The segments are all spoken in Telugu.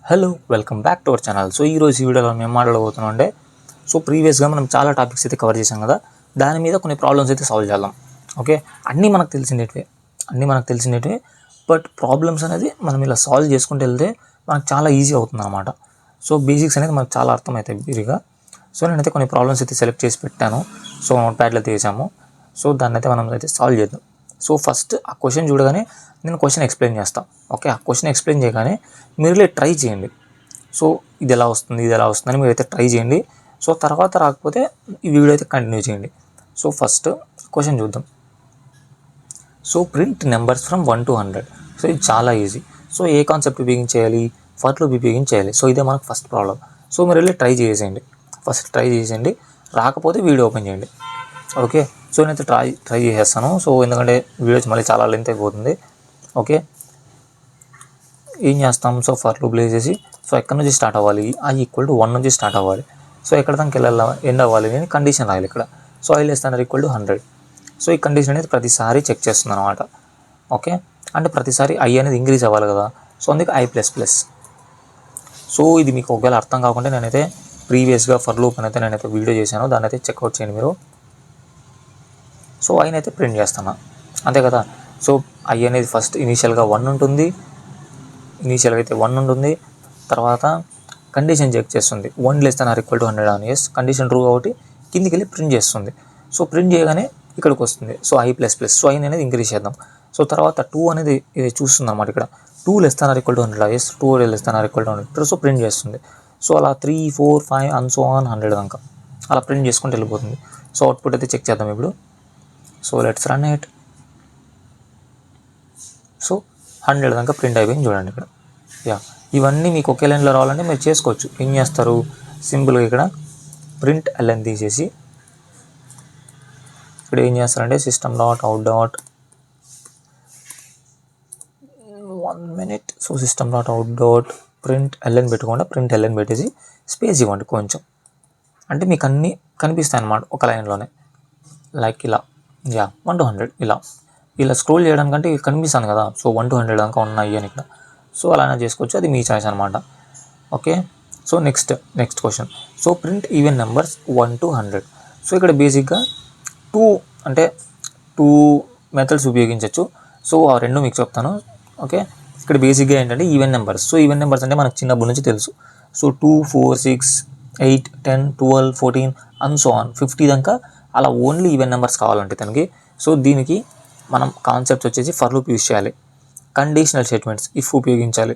Hello welcome back to our channel. So ఈరోజు ఈ వీడియోలో మేము మాట్లాడబోతున్నాం అంటే ప్రీవియస్గా మనం చాలా టాపిక్స్ అయితే కవర్ చేసాం కదా, దాని మీద కొన్ని ప్రాబ్లమ్స్ అయితే సాల్వ్ చేద్దాం. ఓకే, అన్నీ మనకు తెలిసినటివే బట్ ప్రాబ్లమ్స్ అనేది మనం ఇలా సాల్వ్ చేసుకుంటూ వెళ్తే మనకు చాలా ఈజీ అవుతుంది అనమాట. సో బేసిక్స్ అనేది మనకు చాలా అర్థమవుతాయి బిరిగా. సో నేనైతే కొన్ని ప్రాబ్లమ్స్ అయితే సెలెక్ట్ చేసి పెట్టాను. సో నోట్ ప్యాడ్లో తీసాము. సో దాన్ని అయితే మనం అయితే సాల్వ్ చేద్దాం. సో ఫస్ట్ ఆ క్వశ్చన్ చూడగానే నేను క్వశ్చన్ ఎక్స్ప్లెయిన్ చేస్తాను. ఓకే, ఆ క్వశ్చన్ ఎక్స్ప్లెయిన్ చేయగానే మీరు ట్రై చేయండి. సో ఇది ఎలా వస్తుందని మీరైతే ట్రై చేయండి. సో తర్వాత రాకపోతే ఈ వీడియో అయితే కంటిన్యూ చేయండి. సో ఫస్ట్ క్వశ్చన్ చూద్దాం. So print numbers from 1 to 100. So ఇది చాలా ఈజీ. సో ఏ కాన్సెప్ట్ ఉపయోగించేయాలి, ఫర్ లూప్ ఉపయోగించేయాలి. సో ఇదే మనకు ఫస్ట్ ప్రాబ్లం. సో మీరు ట్రై చేసేయండి. రాకపోతే వీడియో ఓపెన్ చేయండి. ఓకే, సో నేనైతే ట్రై చేసేస్తాను. సో ఎందుకంటే వీడియోస్ మళ్ళీ చాలా లెంత్ అయిపోతుంది. ఓకే, ఏం చేస్తాం? సో ఫర్ లూప్ వేసేసి సో ఎక్కడి నుంచి స్టార్ట్ అవ్వాలి, i = 1 నుంచి స్టార్ట్ అవ్వాలి. సో ఎక్కడ దానికి ఎండ్ అవ్వాలి అని కండిషన్ రాయాలి ఇక్కడ. So i <= 100. సో ఈ కండిషన్ అనేది ప్రతిసారి చెక్ చేస్తుంది అనమాట. ఓకే, అంటే ప్రతిసారి i అనేది ఇంక్రీజ్ అవ్వాలి కదా, సో అందుకే i++. సో ఇది మీకు ఒకవేళ అర్థం కాకుండా నేనైతే ప్రీవియస్గా ఫర్ లూప్ అయితే నేనైతే వీడియో చేశాను, దాన్ని అయితే చెక్అవుట్ చేయండి మీరు. సో i అయితే ప్రింట్ చేస్తాను అంతే కదా. సో i అనేది ఫస్ట్ ఇనీషియల్గా 1 ఉంటుంది. తర్వాత కండిషన్ చెక్ చేస్తుంది. 1 <= 100 అని. ఎస్, కండిషన్ ట్రూ కాబట్టి కిందికి వెళ్ళి ప్రింట్ చేస్తుంది. సో ప్రింట్ చేయగానే ఇక్కడికి వస్తుంది. So i++. సో i అనేది ఇంక్రీజ్ చేద్దాం. సో తర్వాత 2 అనేది ఇది చూస్తుంది అనమాట. ఇక్కడ 2 <= 100. ఎస్, 2 <= 100. సో ప్రింట్ చేస్తుంది. సో అలా 3, 4, 5 అండ్ సో ఆన్ 100 దాకా అలా ప్రింట్ చేసుకుంటూ వెళ్ళిపోతుంది. సో అవుట్పుట్ అయితే చెక్ చేద్దాం ఇప్పుడు. So let's run it. So 100 దాకా ప్రింట్ అయిపోయింది చూడండి ఇక్కడ. ఇవన్నీ మీకు ఒకే లైన్లో రావాలంటే మీరు చేసుకోవచ్చు. ఏం చేస్తారు? సింపుల్గా ఇక్కడ ప్రింట్ ln తీసేసి ఇక్కడ ఏం చేస్తారంటే system.out. 1 minute. So system.out print ln పెట్టుకోండి. ప్రింట్ ln పెట్టేసి స్పేస్ ఇవ్వండి కొంచెం, అంటే మీకు అన్నీ కనిపిస్తాయి అన్నమాట ఒక లైన్లోనే. లైక్ ఇలా 1 to 100 ఇలా స్క్రోల్ చేయడానికంటే కనిపిస్తాను కదా. సో 1 to 100 దాకా ఉన్నాయి అని ఇక్కడ. సో అలానే చేసుకోవచ్చు, అది మీ చాయిస్ అనమాట. Okay, so next question. So print even numbers 1 to 100. So ఇక్కడ బేసిక్గా 2 మెథడ్స్ ఉపయోగించవచ్చు. సో ఆ రెండు మీకు చెప్తాను. ఓకే, ఇక్కడ బేసిక్గా ఏంటంటే even numbers. So even numbers అంటే మనకు చిన్నప్పటి నుంచి తెలుసు. సో 2, 4, 6, 8, 10, 12, 14 అండ్ సో ఆన్ 50 దాకా అలా ఓన్లీ ఈవెన్ నెంబర్స్ కావాలంటే తనకి. సో దీనికి మనం కాన్సెప్ట్స్ వచ్చేసి ఫర్ లూప్ యూజ్ చేయాలి, కండిషనల్ స్టేట్మెంట్స్ ఇఫ్ ఉపయోగించాలి,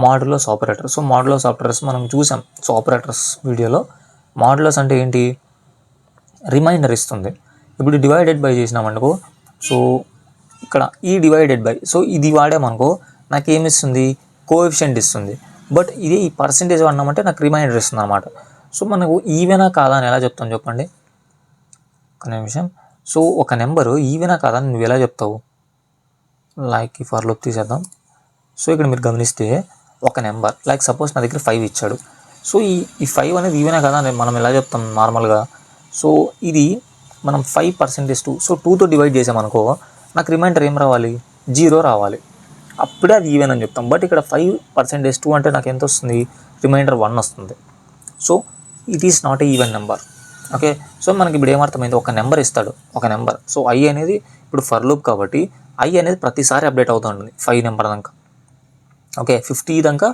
modulus operator. So modulus operators మనం చూసాం. సో ఆపరేటర్స్ వీడియోలో మాడ్యులస్ అంటే ఏంటి, రిమైండర్ ఇస్తుంది. ఇప్పుడు డివైడెడ్ బై చేసినామనుకో, సో ఇక్కడ ఈ డివైడెడ్ బై, సో ఇది వాడామనుకో నాకు ఏమిస్తుంది, కోఎఫిషియంట్ ఇస్తుంది. బట్ ఇదే ఈ పర్సెంటేజ్ వాడినామంటే నాకు రిమైండర్ ఇస్తుంది అనమాట. సో మనకు ఈవెనా కాదా అని ఎలా చెప్తాను చెప్పండి, ఒక నిమిషం. సో ఒక నెంబరు ఈవెనా కాదా అని నువ్వు ఎలా చెప్తావు? లైక్ ఈ ఫర్ లూప్ తీసేద్దాం. సో ఇక్కడ మీరు గమనిస్తే ఒక నెంబర్ లైక్ సపోజ్ నా దగ్గర 5 ఇచ్చాడు. సో ఈ 5 అనేది ఈవెనా కదా అని మనం ఎలా చెప్తాం నార్మల్గా? సో ఇది మనం 5% 2. సో 2తో డివైడ్ చేసామనుకో నాకు రిమైండర్ ఏం రావాలి, 0 రావాలి. అప్పుడే అది ఈవెన్ అని చెప్తాం. బట్ ఇక్కడ 5% 2 అంటే నాకు ఎంత వస్తుంది, రిమైండర్ 1 వస్తుంది. So it is not a even number. Okay, so మనకి ఇప్పుడు ఏమర్థమైంది, ఒక నెంబర్ ఇస్తాడు, ఒక నెంబర్. సో i అనేది ఇప్పుడు ఫర్ లూప్ కాబట్టి i అనేది ప్రతిసారి అప్డేట్ అవుతూ ఉంటుంది 5 నెంబర్ దాకా. ఓకే, 50 దాకా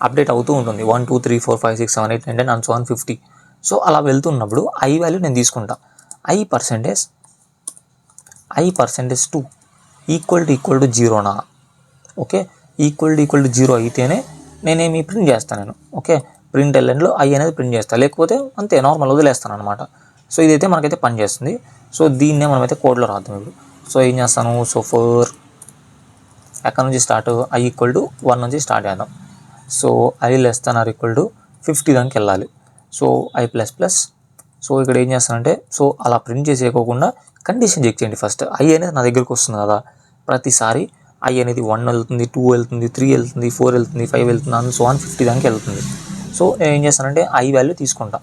అప్డేట్ అవుతూ ఉంటుంది. 1, 2, 3, 4, 5, 6, 7, 8, 9, 10 అండ్ సో ఆన్ 50. సో అలా వెళ్తున్నప్పుడు i వాల్యూ నేను తీసుకుంటా. i పర్సెంటేజ్ 2 ఈక్వల్ టు 0నా? ఓకే, ఈక్వల్ టు 0 అయితేనే నేనేమి ప్రింట్ చేస్తాను నేను. ఓకే, ప్రింట్ lnలో i అనేది ప్రింట్ చేస్తాను, లేకపోతే అంతే నార్మల్ వదిలేస్తాను అనమాట. సో ఇదైతే మనకైతే పని చేస్తుంది. సో దీన్నే మనమైతే కోడ్లో రాద్దాం ఇప్పుడు. సో ఏం చేస్తాను, సో ఫర్ ఎక్కడి నుంచి స్టార్ట్, i = 1 నుంచి స్టార్ట్ చేద్దాం. సో i <= 50 దానికి వెళ్ళాలి. So i++. సో ఇక్కడ ఏం చేస్తానంటే, సో అలా ప్రింట్ చేసేయకోకుండా కండిషన్ చెక్ చేయండి ఫస్ట్. i అనేది నా దగ్గరికి వస్తుంది కదా, ప్రతిసారి i అనేది 1 వెళ్తుంది, 2 వెళ్తుంది, 3 వెళ్తుంది, 4 వెళ్తుంది, 5 వెళ్తుంది అండ్ సో ఆన్ 50 దానికి వెళ్తుంది. సో నేను ఏం చేస్తానంటే i వాల్యూ తీసుకుంటా.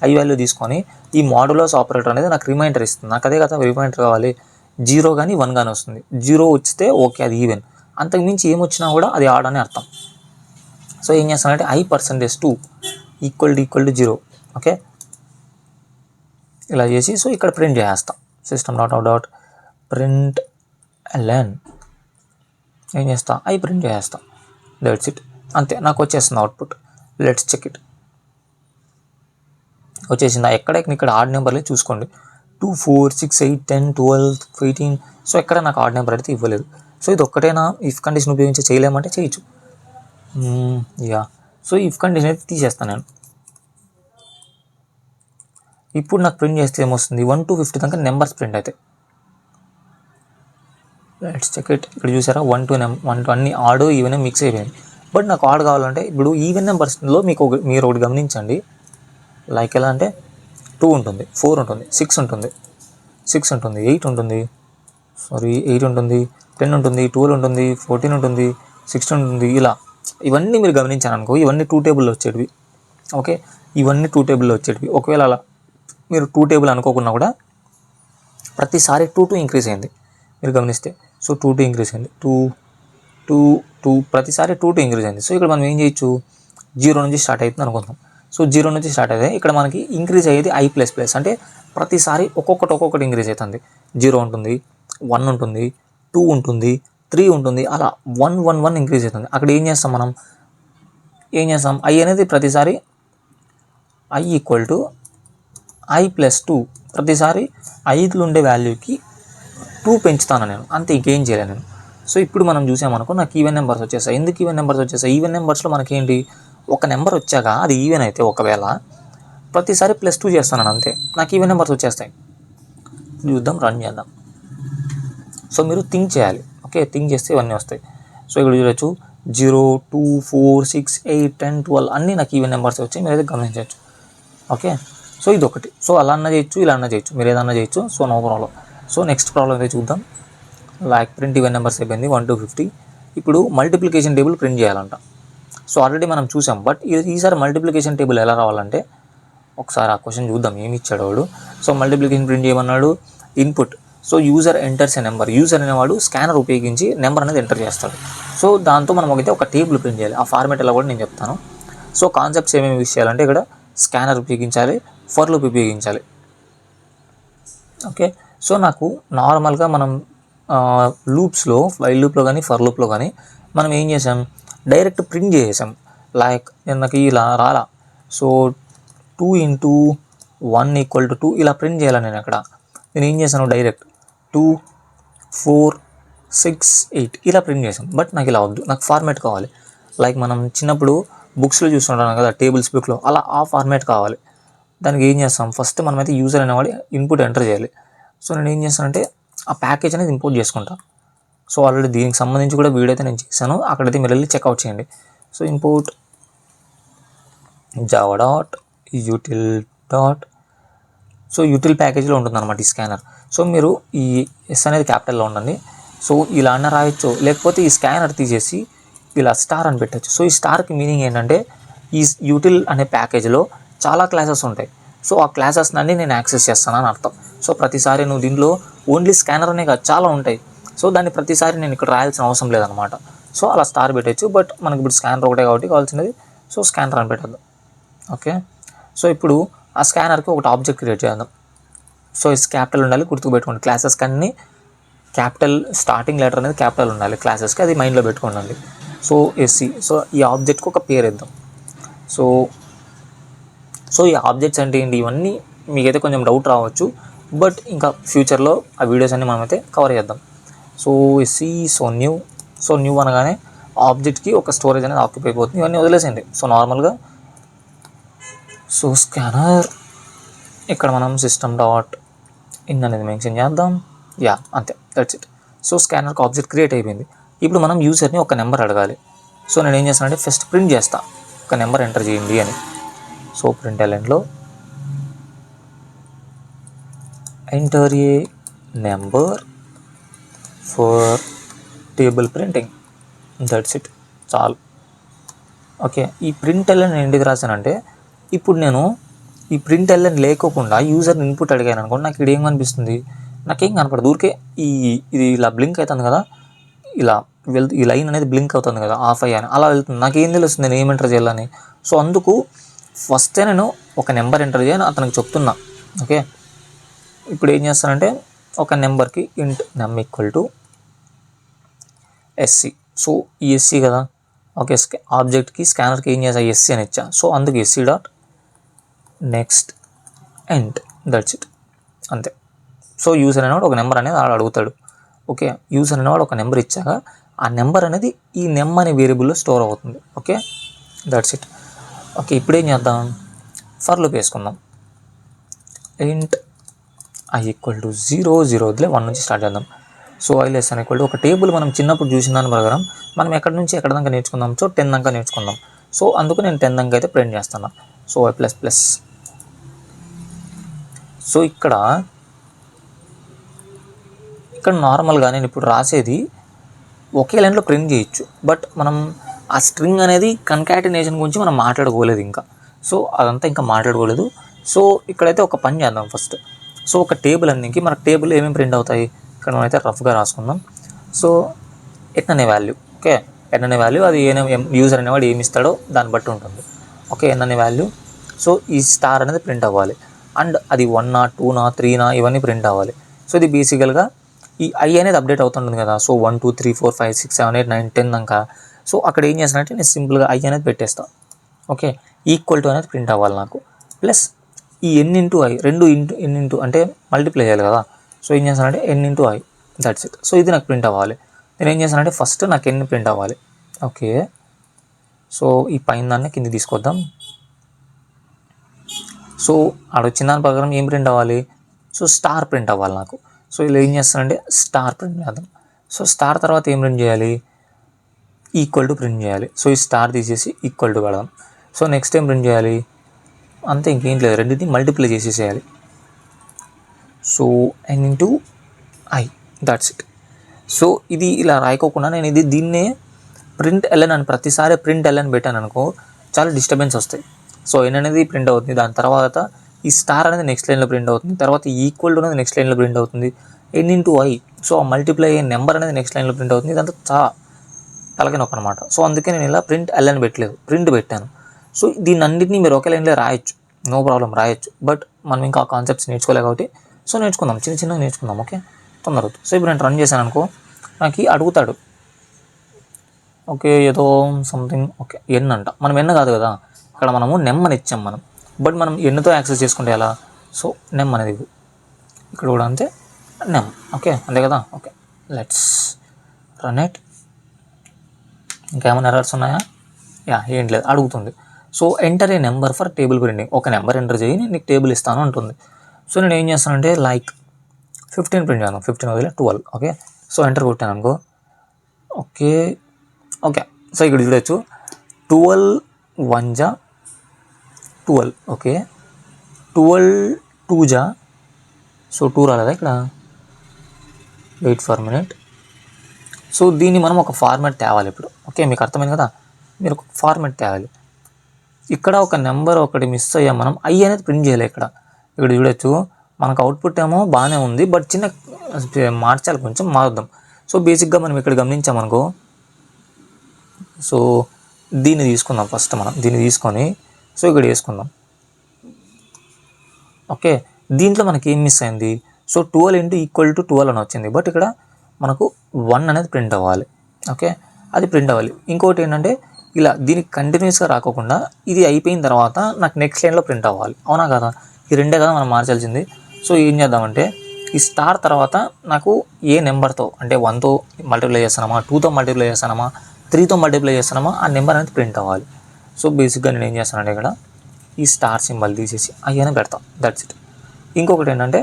i వాల్యూ తీసుకొని ఈ మాడ్యులస్ ఆపరేటర్ అనేది నాకు రిమైండర్ ఇస్తుంది. నాకు అదే కదా రిమైండర్ కావాలి. 0 కానీ 1 కానీ వస్తుంది. 0 వచ్చితే ఓకే అది ఈవెన్, అంతకుమించి ఏమొచ్చినా కూడా అది ఆడ్ అని అర్థం. సో ఏం చేస్తానంటే i%2 ఈక్వల్ టు 0. ఓకే, ఇలా చేసి సో ఇక్కడ ప్రింట్ చేస్తాం. system.out ప్రింట్ ln ఏం చేస్తా, i ప్రింట్ చేస్తా. దట్స్ ఇట్, అంతే. నాకు వచ్చేస్తుంది అవుట్పుట్. Let's check it. వచ్చేసిందా? ఇక్కడ ఆడ్ నెంబర్లే చూసుకోండి. 2 4 6 8 10 12 18. సో ఎక్కడ నాకు ఆడ్ నెంబర్ అయితే ఇవ్వలేదు. సో ఇది ఒక్కటేనా ఇఫ్ కండిషన్ ఉపయోగించి చేయలేమంటే చేయొచ్చు. యా, సో ఇఫ్ కండిషన్ అయితే తీసేస్తాను నేను. ఇప్పుడు నాకు ప్రింట్ చేస్తే ఏమొస్తుంది, 1 to 50 దాకా నెంబర్స్ ప్రింట్ అవుతాయి. Let's check it. ఇక్కడ చూసారా 1 to అన్ని ఆడ్ ఈవెన్ మిక్స్ అయిపోయింది. బట్ నాకు ఆడ్ కావాలంటే ఇప్పుడు ఈవెన్ నెంబర్స్లో మీరు ఒకటి గమనించండి. లైక్ ఎలా అంటే 2 ఉంటుంది, 4 ఉంటుంది, 6 ఉంటుంది, 8 ఉంటుంది, 8 ఉంటుంది, 10 ఉంటుంది, 12 ఉంటుంది, 14 ఉంటుంది, 16 ఉంటుంది. ఇలా ఇవన్నీ మీరు గమనించాను అనుకో, ఇవన్నీ 2 టేబుల్లో వచ్చేటివి. ఓకే, ఇవన్నీ 2 టేబుల్లో వచ్చేటివి. ఒకవేళ అలా మీరు 2 టేబుల్ అనుకోకుండా కూడా ప్రతిసారి 2 ఇంక్రీజ్ అయింది మీరు గమనిస్తే. సో 2 ఇంక్రీజ్ అయింది, 2 ప్రతిసారి 2 ఇంక్రీజ్ అయింది. సో ఇక్కడ మనం ఏం చేయొచ్చు, 0 నుంచి స్టార్ట్ అవుతుంది అనుకుందాం. సో 0 నుంచి స్టార్ట్ అయితే ఇక్కడ మనకి ఇంక్రీజ్ అయ్యేది i++, అంటే ప్రతిసారి ఒక్కొక్కటి ఇంక్రీజ్ అవుతుంది. 0 ఉంటుంది, 1 ఉంటుంది, 2 ఉంటుంది, 3 ఉంటుంది, అలా 1 ఇంక్రీజ్ అవుతుంది. అక్కడ ఏం చేస్తాం, i అనేది ప్రతిసారి i = i+2. ప్రతిసారి 5లో ఉండే వాల్యూకి 2 పెంచుతాను నేను, అంతే, ఇంకేం చేయలేను నేను. సో ఇప్పుడు మనం చూసామనుకో నాకు ఈవెన్ నెంబర్స్ వచ్చేస్తాయి. ఎందుకు ఈవెన్ నెంబర్స్ వచ్చేస్తాయి? ఈవెన్ నెంబర్స్లో మనకేంటి, ఒక నెంబర్ వచ్చాక అది ఈవెన్ అయితే ఒకవేళ ప్రతిసారి +2 చేస్తాను అంతే, నాకు ఈవెన్ నెంబర్స్ వచ్చేస్తాయి. చూద్దాం, రన్ చేద్దాం. సో మీరు థింక్ చేయాలి. ఓకే, థింక్ చేస్తే ఇవన్నీ వస్తాయి. సో ఇక్కడ చూడొచ్చు 0 2 4 6 8 10 12 అన్నీ నాకు ఈవెన్ నెంబర్స్ వచ్చాయి, మీరు అయితే గమనించవచ్చు. ఓకే, సో ఇది ఒకటి. సో అలా అన్న చేయొచ్చు, ఇలా అన్న చేయొచ్చు, మీరు ఏదన్నా చేయొచ్చు. So no problem. So next problem అయితే చూద్దాం. లైక్ ప్రింట్ ఈవెన్ నెంబర్స్ అయిపోయింది 1 to 50. ఇప్పుడు మల్టిప్లికేషన్ టేబుల్ ప్రింట్ చేయాలంట. సో ఆల్రెడీ మనం చూసాం, బట్ ఈసారి మల్టిప్లికేషన్ టేబుల్ ఎలా రావాలంటే ఒకసారి ఆ క్వశ్చన్ చూద్దాం ఏమి ఇచ్చాడు వాడు. సో మల్టిప్లికేషన్ ప్రింట్ చేయమన్నాడు. Input, so user enters a number. User అనేవాడు స్కానర్ ఉపయోగించి నెంబర్ అనేది ఎంటర్ చేస్తాడు. సో దాంతో మనం ఒక టేబుల్ ప్రింట్ చేయాలి. ఆ ఫార్మేట్ ఎలా కూడా నేను చెప్తాను. సో కాన్సెప్ట్స్ ఏమేమి విషయాలంటే ఇక్కడ స్కానర్ ఉపయోగించాలి, ఫర్ లూప్ ఉపయోగించాలి. ఓకే, సో నాకు నార్మల్గా మనం లూప్స్లో, వైల్ లూప్లో కానీ ఫర్ లూప్లో కానీ మనం ఏం చేసాం, డైరెక్ట్ ప్రింట్ చేసాం. లైక్ నాకు ఇలా రాలా. సో 2 × 1 = 2 ఇలా ప్రింట్ చేయాలి. నేను ఏం చేశాను, డైరెక్ట్ 2 4 6 8 ఇలా ప్రింట్ చేసాం. బట్ నాకు ఇలా వద్దు, నాకు ఫార్మేట్ కావాలి. లైక్ మనం చిన్నప్పుడు బుక్స్లో చూస్తుంటాం కదా, టేబుల్స్ బుక్లో, అలా ఆ ఫార్మేట్ కావాలి. దానికి ఏం చేస్తాం, ఫస్ట్ మనమైతే యూజర్ అనేవాడు ఇన్పుట్ ఎంటర్ చేయాలి. సో నేను ఏం చేస్తానంటే ఆ ప్యాకేజ్ అనేది ఇంపోర్ట్ చేసుకుంటాను. సో ఆల్రెడీ దీనికి సంబంధించి కూడా వీడియో అయితే నేను చేశాను, అక్కడైతే మీరు వెళ్ళి చెక్అవుట్ చేయండి. So import java.util. So util ప్యాకేజ్లో ఉంటుంది అనమాట ఈ స్కానర్. సో మీరు ఈ ఎస్ అనేది క్యాపిటల్లో ఉండండి. సో ఇలా అన్న రాయొచ్చు, లేకపోతే ఈ స్కానర్ తీసేసి ఇలా స్టార్ అని పెట్టచ్చు. సో ఈ స్టార్కి మీనింగ్ ఏంటంటే ఈ యూటిల్ అనే ప్యాకేజ్లో చాలా క్లాసెస్ ఉంటాయి. సో ఆ క్లాసెస్ అన్నీ నేను యాక్సెస్ చేస్తానని అర్థం. సో ప్రతిసారి నువ్వు దీంట్లో ఓన్లీ స్కానర్ అనే కాదు, చాలా ఉంటాయి. సో దాన్ని ప్రతిసారి నేను ఇక్కడ రాయాల్సిన అవసరం లేదనమాట. సో అలా స్టార్ పెట్టచ్చు. బట్ మనకి ఇప్పుడు స్కానర్ ఒకటే కాబట్టి కావాల్సినది సో స్కానర్ అని పెట్టద్దాం. ఓకే, సో ఇప్పుడు ఆ స్కానర్కి ఒకటి ఆబ్జెక్ట్ క్రియేట్ చేద్దాం. సో ఇది క్యాపిటల్ ఉండాలి, గుర్తుపెట్టుకోండి. క్లాసెస్కి అన్ని క్యాపిటల్, స్టార్టింగ్ లెటర్ అనేది క్యాపిటల్ ఉండాలి క్లాసెస్కి, అది మైండ్లో పెట్టుకోండి. So SC. సో ఈ ఆబ్జెక్ట్కి ఒక పేరు ఇద్దాం. సో ఈ ఆబ్జెక్ట్స్ అంటే ఏంటి, ఇవన్నీ మీకైతే కొంచెం డౌట్ రావచ్చు, బట్ ఇంకా ఫ్యూచర్లో ఆ వీడియోస్ అన్నీ మనమైతే కవర్ చేద్దాం. So SC. సో న్యూ అనగానే ఆబ్జెక్ట్కి ఒక స్టోరేజ్ అనేది ఆక్యుపై అయిపోతుంది. ఇవన్నీ వదిలేసేయండి. సో నార్మల్గా సో స్కానర్ ఇక్కడ మనం system.in అనేది మెన్షన్ చేద్దాం. యా, అంతే, దట్స్ ఇట్. సో స్కానర్కి ఆబ్జెక్ట్ క్రియేట్ అయిపోయింది. ఇప్పుడు మనం యూజర్ని ఒక నెంబర్ అడగాలి. సో నేను ఏం చేస్తానంటే ఫస్ట్ ప్రింట్ చేస్తా, ఒక నెంబర్ ఎంటర్ చేయండి అని. సో ప్రింట్ ఎలెన్లో enter a number for table printing. That's it, చాలు. ఓకే, ఈ ప్రింట్ ఎలెన్ ఎందుకు రాశానంటే ఇప్పుడు నేను ఈ ప్రింట్ ఎలెన్ లేకోకుండా యూజర్ని ఇన్పుట్ అడిగాను అనుకోండి, నాకు ఇక్కడ ఏం కనిపిస్తుంది, నాకేం కనపడదు. ఊరికే ఇది ఇలా బ్లింక్ అవుతుంది కదా, ఇలా వెళ్తూ ఈ లైన్ అనేది బ్లింక్ అవుతుంది కదా ఆఫ్ అయ్యాను అలా వెళ్తుంది, నాకు ఏం తెలుస్తుంది నేను ఏం ఎంటర్ చేయాలని. సో అందుకు ఫస్టే నేను ఒక నెంబర్ ఎంటర్ చేయని అతనికి చెప్తున్నా. ఓకే, ఇప్పుడు ఏం చేస్తానంటే ఒక నెంబర్కి int num equal to SC. So ఈ ఎస్సీ కదా, ఓకే, ఆబ్జెక్ట్కి స్కానర్కి ఏం చేసా ఎస్సీ అని ఇచ్చా. సో అందుకు SC dot next int, that's it, అంతే. సో యూజర్ అనేవాడు ఒక నెంబర్ అనేది ఆడు అడుగుతాడు. ఓకే, యూజర్ అనేవాడు ఒక నెంబర్ ఇచ్చాక ఆ నెంబర్ అనేది ఈ నెమ్ అనే వేరియబుల్లో స్టోర్ అవుతుంది. Okay, that's it. ఓకే, ఇప్పుడు ఏం చేద్దాం, ఫర్ లూప్ వేసుకుందాం. ఇంట్ ఐ ఈక్వల్ టు 0 0 వదిలే 1 నుంచి స్టార్ట్ చేద్దాం. So I less equal to ఒక టేబుల్ మనం చిన్నప్పుడు చూసిన దాని ప్రకారం మనం ఎక్కడి నుంచి ఎక్కడ దాకా నేర్చుకుందాం. సో 10 దాకా నేర్చుకుందాం. సో అందుకు నేను 10 దాకా అయితే ప్రింట్ చేస్తాను. So I plus plus. So ఇక్కడ నార్మల్గా నేను ఇప్పుడు రాసేది ఒకే లైన్లో ప్రింట్ చేయొచ్చు, బట్ మనం ఆ స్ట్రింగ్ అనేది కన్కాటినేషన్ గురించి మనం మాట్లాడుకోలేదు ఇంకా. సో అదంతా ఇంకా మాట్లాడుకోలేదు. సో ఇక్కడైతే ఒక పని చేద్దాం ఫస్ట్. సో ఒక టేబుల్ అన్నికి మనకు టేబుల్ ఏమేమి ప్రింట్ అవుతాయి ఇక్కడ మనమైతే రఫ్గా రాసుకుందాం. సో ఎన్ అనే వాల్యూ, ఓకే, ఎన్ అనే వాల్యూ అది యూజర్ అనేవాడు ఏమి ఇస్తాడో దాన్ని బట్టి ఉంటుంది. ఓకే, ఎన్ అనే వాల్యూ. సో ఈ స్టార్ అనేది ప్రింట్ అవ్వాలి, అండ్ అది 1 2 3 ఇవన్నీ ప్రింట్ అవ్వాలి. సో ఇది బేసికల్గా ఈ ఐ అనేది అప్డేట్ అవుతుంటుంది కదా. సో 1 2 3 4 5 6 7 8 9 10 దాకా. సో అక్కడ ఏం చేస్తానంటే నేను సింపుల్గా ఐ అనేది పెట్టేస్తాను. ఓకే, ఈక్వల్ టు అనేది ప్రింట్ అవ్వాలి నాకు. ప్లస్ ఈ ఎన్ ఇంటూ ఐ, రెండు ఎన్ ఇంటూ అంటే మల్టిప్లై చేయాలి కదా. సో ఏం చేస్తానంటే N into I, that's it. So ఇది నాకు ప్రింట్ అవ్వాలి. నేను ఏం చేస్తానంటే ఫస్ట్ నాకు ఎన్ ప్రింట్ అవ్వాలి. ఓకే, సో ఈ పైన దాన్ని కింద తీసుకొద్దాం. సో ఆడొచ్చిన దాని ప్రకారం ఏం ప్రింట్ అవ్వాలి, సో స్టార్ ప్రింట్ అవ్వాలి నాకు. సో ఇలా ఏం చేస్తానంటే స్టార్ ప్రింట్ చేద్దాం. సో స్టార్ తర్వాత ఏం ప్రింట్ చేయాలి, ఈక్వల్ టు ప్రింట్ చేయాలి. సో ఈ స్టార్ తీసేసి ఈక్వల్ టు పెడదాం. సో నెక్స్ట్ ఏం ప్రింట్ చేయాలి, అంతే, ఇంకేం లేదు, రెండింటిని మల్టిప్లై చేసేసేయాలి. So N into I, that's it. So ఇది ఇలా రాయకోకుండా నేను దీన్నే ప్రింట్ ఎల్ఎన్ అని ప్రతిసారి ప్రింట్ ఎల్ఎన్ పెట్టాను అనుకో, చాలా డిస్టర్బెన్స్ వస్తాయి. సో ఎన్ అనేది ప్రింట్ అవుతుంది, దాని తర్వాత ఈ స్టార్ అనేది నెక్స్ట్ లైన్లో ప్రింట్ అవుతుంది, తర్వాత ఈక్వల్ టు అనేది నెక్స్ట్ లైన్లో ప్రింట్ అవుతుంది, ఎన్ ఇంటూ ఐ. సో ఆ మల్టిప్లై అయ్యే నెంబర్ అనేది నెక్స్ట్ లైన్లో ప్రింట్ అవుతుంది. ఇదంతా చాలా తలకినొక్క అనమాట. సో అందుకే నేను ఇలా ప్రింట్ ఎల్ఎన్ పెట్టలేదు, ప్రింట్ పెట్టాను. సో దీన్ని అన్నింటినీ మీరు ఒకే లైన్లో రాయొచ్చు, నో ప్రాబ్లం రాయొచ్చు. బట్ మనం ఇంకా ఆ కాన్సెప్ట్స్ నేర్చుకోలే కాబట్టి సో నేర్చుకుందాం, చిన్నగా నేర్చుకుందాం. ఓకే, తొందరగా. సో ఇప్పుడు నేను రన్ చేశాను అనుకో, నాకు అడుగుతాడు, ఓకే, ఏదో సంథింగ్, ఓకే ఎన్ అంట. మనం ఎన్ కాదు కదా, ఇక్కడ మనము నెమ్ అని ఇచ్చాం మనం, బట్ మనం ఎన్తో యాక్సెస్ చేసుకుంటే ఎలా. సో నెమ్ అనేది ఇక్కడ కూడా అంతే, నెమ్. ఓకే, అంతే కదా. Okay, let's run it. ఇంకేమైనా ఎర్రర్స్ ఉన్నాయా? యా, ఏం లేదు, అడుగుతుంది. So enter a number for table printing. ఒక నెంబర్ ఎంటర్ చేయి, నేను నీకు టేబుల్ ఇస్తాను అంటుంది. సో నేను ఏం చేస్తానంటే లైక్ 15 ప్రింట్ చేయాను, 15 వదిలే 12. ఓకే, సో ఎంటర్ కొట్టాను అనుకో. ఓకే ఓకే, సో ఇక్కడ చూడొచ్చు 12 1 జా 12. ఓకే, 12 2 జా, సో 2 రాలేదా ఇక్కడ, వెయిట్ ఫర్ మినిట్. సో దీన్ని మనం ఒక ఫార్మాట్ తేవాలి ఇప్పుడు. ఓకే, మీకు అర్థమైంది కదా, మీరు ఒక ఫార్మాట్ తేవాలి. ఇక్కడ ఒక నెంబర్ ఒకటి మిస్ అయ్యాం మనం, ఐ అనేది ప్రింట్ చేయాలి. ఇక్కడ చూడొచ్చు మనకు అవుట్పుట్ ఏమో బాగానే ఉంది, బట్ చిన్న మార్చాలి, కొంచెం మారుద్దాం. సో బేసిక్గా మనం ఇక్కడ గమనించామనుకో, సో దీన్ని తీసుకుందాం ఫస్ట్, మనం దీన్ని తీసుకొని సో ఇక్కడ వేసుకుందాం. ఓకే, దీంట్లో మనకి ఏం మిస్ అయింది, సో 12 ఇంటూ ఈక్వల్ టు 12 అని వచ్చింది, బట్ ఇక్కడ మనకు 1 అనేది ప్రింట్ అవ్వాలి. ఓకే, అది ప్రింట్ అవ్వాలి. ఇంకోటి ఏంటంటే ఇలా దీనికి కంటిన్యూస్గా రాకోకుండా ఇది అయిపోయిన తర్వాత నాకు నెక్స్ట్ లైన్లో ప్రింట్ అవ్వాలి, అవునా కదా. ఈ రెండే కదా మనం మార్చాల్సింది. సో ఏం చేద్దామంటే ఈ స్టార్ తర్వాత నాకు ఏ నెంబర్తో, అంటే 1తో మల్టిప్లై చేస్తానమా, 2తో మల్టిప్లై చేస్తానమా, 3తో మల్టిప్లై చేస్తానమా, ఆ నెంబర్ అనేది ప్రింట్ అవ్వాలి. సో బేసిక్గా నేను ఏం చేస్తానంటే ఇక్కడ ఈ స్టార్ సింబల్ తీసేసి అయ్యనే పెడతాను, దట్స్ ఇట్. ఇంకొకటి ఏంటంటే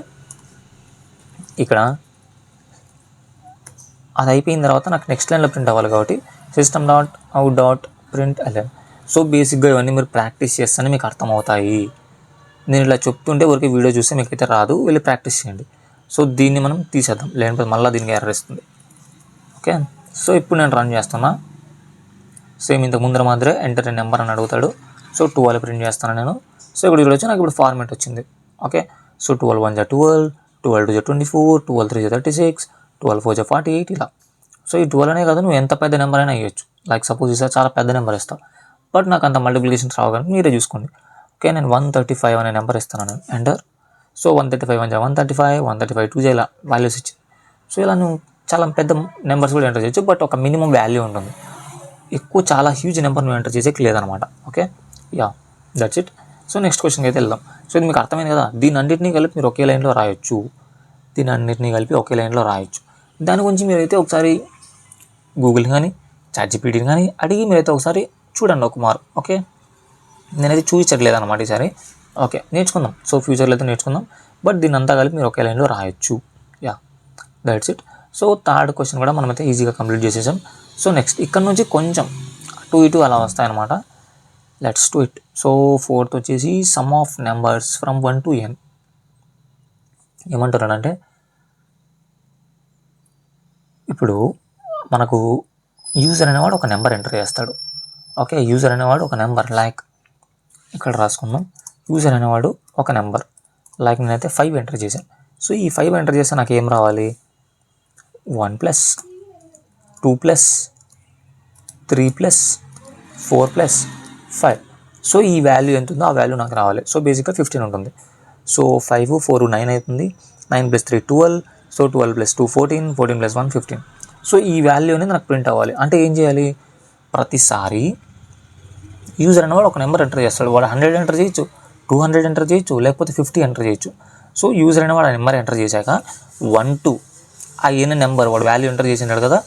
ఇక్కడ అది అయిపోయిన తర్వాత నాకు నెక్స్ట్ లైన్లో ప్రింట్ అవ్వాలి కాబట్టి system dot out dot print ln. So బేసిక్గా ఇవన్నీ మీరు ప్రాక్టీస్ చేస్తేనే మీకు అర్థమవుతాయి. నేను ఇలా చెప్తుంటే ఊరికి వీడియో చూస్తే మీకు అయితే రాదు, వెళ్ళి ప్రాక్టీస్ చేయండి. సో దీన్ని మనం తీసేద్దాం, లేకపోతే మళ్ళీ దీనికి ఎర్రర్ ఇస్తుంది. ఓకే, సో ఇప్పుడు నేను రన్ చేస్తున్నా. సేమ్ ఇంతకు ముందర మాదిరే ఎంటర్ నెంబర్ అని అడుగుతాడు. సో 12 ప్రింట్ చేస్తాను నేను. సో ఇప్పుడు వచ్చి నాకు ఇప్పుడు ఫార్మాట్ వచ్చింది. ఓకే, సో 12 1 జా 12, 12 2 జా 24, 12 3 జా 36, 12 4 జా 48 ఇలా. సో ఈ 12 అనే కాదు, నువ్వు ఎంత పెద్ద నెంబర్ అయినా ఇవ్వచ్చు. లైక్ సపోజ్ ఈసారి చాలా పెద్ద నెంబర్ ఇస్తావు, బట్ నాకు అంత మల్టిప్లికేషన్స్ రావు కానీ మీరే చూసుకోండి. ఓకే, నేను 135 అనే నెంబర్ ఇస్తాను, ఎంటర్. సో 135 1 135, 135 2 ఇలా వాల్యూస్ ఇచ్చి, సో ఇలా నువ్వు చాలా పెద్ద నెంబర్స్ కూడా ఎంటర్ చేయొచ్చు, బట్ ఒక మినిమం వాల్యూ ఉంటుంది. ఎక్కువ చాలా హ్యూజ్ నెంబర్ నువ్వు ఎంటర్ చేసేకి లేదనమాట. Okay, yeah, that's it. So next క్వశ్చన్కి అయితే వెళ్దాం. సో ఇది మీకు అర్థమైంది కదా, దీని అన్నింటినీ కలిపి మీరు ఒకే లైన్లో రాయొచ్చు, దీని అన్నింటినీ కలిపి ఒకే లైన్లో రాయొచ్చు. దాని గురించి మీరైతే ఒకసారి గూగుల్ కానీ చాట్‌జీపీటీని కానీ అడిగి మీరైతే ఒకసారి చూడండి ఒక మారు. ఓకే, నేనైతే చూపించట్లేదు అనమాట ఈసారి. ఓకే, నేర్చుకుందాం. సో ఫ్యూచర్లో అయితే నేర్చుకుందాం, బట్ దీని అంతా కలిపి మీరు ఒకే లైన్లో రాయొచ్చు. Yeah, that's it. So third question కూడా మనమైతే ఈజీగా కంప్లీట్ చేసేసాం. సో నెక్స్ట్ ఇక్కడ నుంచి కొంచెం అటు ఇటు అలా వస్తాయన్నమాట. Let's do it. So fourth వచ్చేసి sum of numbers from 1 to n. ఏమంటారంటే ఇప్పుడు మనకు యూజర్ అనేవాడు ఒక నెంబర్ ఎంటర్ చేస్తాడు. ఓకే, యూజర్ అనేవాడు ఒక నెంబర్ లైక్ ఇక్కడ రాసుకుందాం. యూజర్ అనేవాడు ఒక నెంబర్ లైక్ నేనైతే 5 ఎంటర్ చేశాను. సో ఈ 5 ఎంటర్ చేస్తే నాకు ఏం రావాలి? 1 + 2 + 3 + 4 + 5. సో ఈ వాల్యూ ఎంత ఉందో ఆ వాల్యూ నాకు రావాలి. సో బేసిక్గా 15 ఉంటుంది. సో 5 4 9 అవుతుంది. 9 + 3 12. సో 12 + 2 14, 14 + 1 15. సో ఈ వాల్యూ అనేది నాకు ప్రింట్ అవ్వాలి. అంటే ఏం చేయాలి? ప్రతిసారి యూజర్ అనేవాడు ఒక నెంబర్ ఎంటర్ చేస్తాడు. వాడు 100 ఎంటర్ చేయొచ్చు, 200 ఎంటర్ చేయొచ్చు, లేకపోతే 50 ఎంటర్ చేయొచ్చు. సో యూజర్ అనేవాడు ఆ నెంబర్ ఎంటర్ చేశాక 1 to ఆ ఎన్ నెంబర్ వాడు వాల్యూ ఎంటర్ చేసినాడు కదా,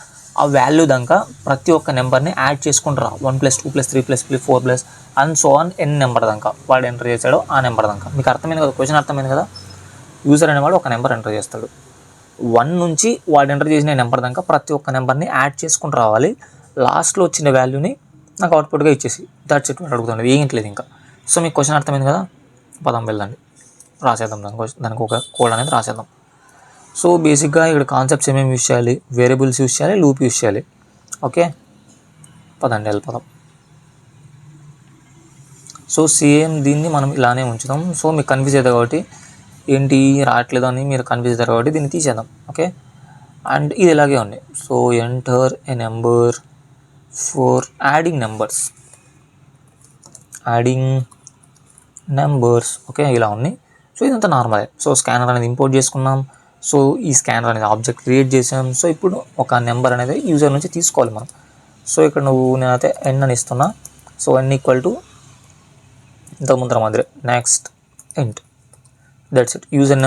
ఆ వాల్యూ దాకా ప్రతి ఒక్క నెంబర్ని యాడ్ చేసుకుంటారా. 1 + 2 + 3 + 4 and so on N number దాకా వాడు ఎంటర్ చేశాడో ఆ నెంబర్ దాకా. మీకు అర్థమైంది కదా, క్వశ్చన్ అర్థమైంది కదా. యూజర్ అనేవాడు ఒక నెంబర్ ఎంటర్ చేస్తాడు. 1 నుంచి వాడు ఎంటర్ చేసిన నెంబర్ దాకా ప్రతి ఒక్క నెంబర్ని యాడ్ చేసుకుంటూ రావాలి. లాస్ట్లో వచ్చిన వాల్యూని నాకు అవుట్పుట్గా ఇచ్చేసి దట్స్ ఇట్ వాడు అడుగుతుంది, ఏంట్లేదు ఇంకా. సో మీకు క్వశ్చన్ అర్థమైంది కదా. పదం వెళ్ళండి, రాసేద్దాం దానికి ఒక కోడ్ అనేది రాసేద్దాం. సో బేసిక్గా ఇక్కడ కాన్సెప్ట్స్ ఏమేమి యూస్ చేయాలి? వేరియబుల్స్ యూస్ చేయాలి, లూప్ యూస్ చేయాలి. ఓకే, పదండి వెళ్ళిపోదాం. సో సేమ్ దీన్ని మనం ఇలానే ఉంచుదాం. సో మీకు కన్ఫ్యూజ్ అవుతుంది కాబట్టి, ఏంటి రావట్లేదు అని మీరు కన్ఫ్యూజ్ అవుతారు కాబట్టి దీన్ని తీసేద్దాం. ఓకే, అండ్ ఇది ఇలాగే ఉంది. So enter a number for adding numbers. Okay, ఇలా ఉన్నాయి. సో ఇదంతా నార్మలే. సో స్కానర్ అనేది ఇంపోర్ట్ చేసుకున్నాం. సో ఈ స్కానర్ అనేది ఆబ్జెక్ట్ క్రియేట్ చేసాం. సో ఇప్పుడు ఒక నెంబర్ అనేది యూజర్ నుంచి తీసుకోవాలి మనం. సో ఇక్కడ నేనైతే ఎన్ అని ఇస్తున్నా. సో ఎన్ = ఇంత ముందర మాదిరి నెక్స్ట్ ఇంట్, దట్స్ ఇట్. యూజర్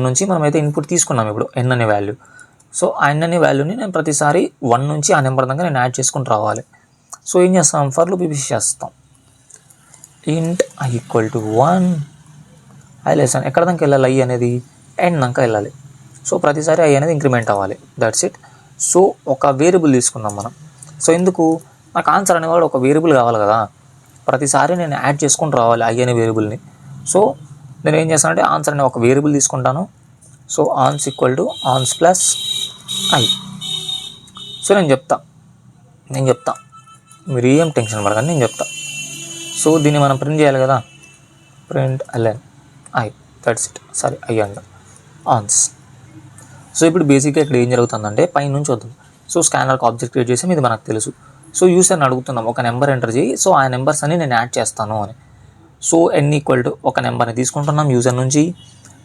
నుంచి మనమైతే ఇన్పుట్ తీసుకున్నాం ఇప్పుడు ఎన్ అనే వాల్యూ. సో ఆ ఎన్ అనే వాల్యూని నేను ప్రతిసారి 1 నుంచి ఆ నెంబర్ దాకా నేను యాడ్ చేసుకుంటూ రావాలి. సో ఏం చేస్తాం? ఫర్ లూప్ యూస్ చేస్తాం. ఇంట్ i = 1 ఐ లెసన్ ఎక్కడ దాకా వెళ్ళాలి? i అనేది ఎండ్ దాకా వెళ్ళాలి. సో ప్రతిసారి i అనేది ఇంక్రిమెంట్ అవ్వాలి. That's it. సో ఒక వేరియబుల్ తీసుకున్నాం మనం. సో ఎందుకు? నాకు ఆన్సర్ అనేవాడు ఒక వేరియబుల్ కావాలి కదా, ప్రతిసారి నేను యాడ్ చేసుకుంటూ రావాలి i అనే వేరియబుల్ని. సో నేను ఏం చేస్తానంటే ఆన్సర్ అనే ఒక వేరియబుల్ తీసుకుంటాను. So ans = ans + i. So నేను చెప్తా మీరు ఏం టెన్షన్ పడకండి, నేను చెప్తా. సో దీన్ని మనం ప్రింట్ చేయాలి కదా, ప్రింట్ ln i, that's it. Sorry i and ans. So ఇప్పుడు బేసిక్గా ఇక్కడ ఏం జరుగుతుందంటే పైనుంచి వద్దాం. సో స్కానర్కి ఆబ్జెక్ట్ క్రియేట్ చేసాం, ఇది మనకు తెలుసు. సో యూజర్ని అడుగుతున్నాం ఒక నెంబర్ ఎంటర్ చేయి, సో ఆ నెంబర్స్ అన్ని నేను యాడ్ చేస్తాను అని. సో n = ఒక నెంబర్ని తీసుకుంటున్నాం యూజర్ నుంచి.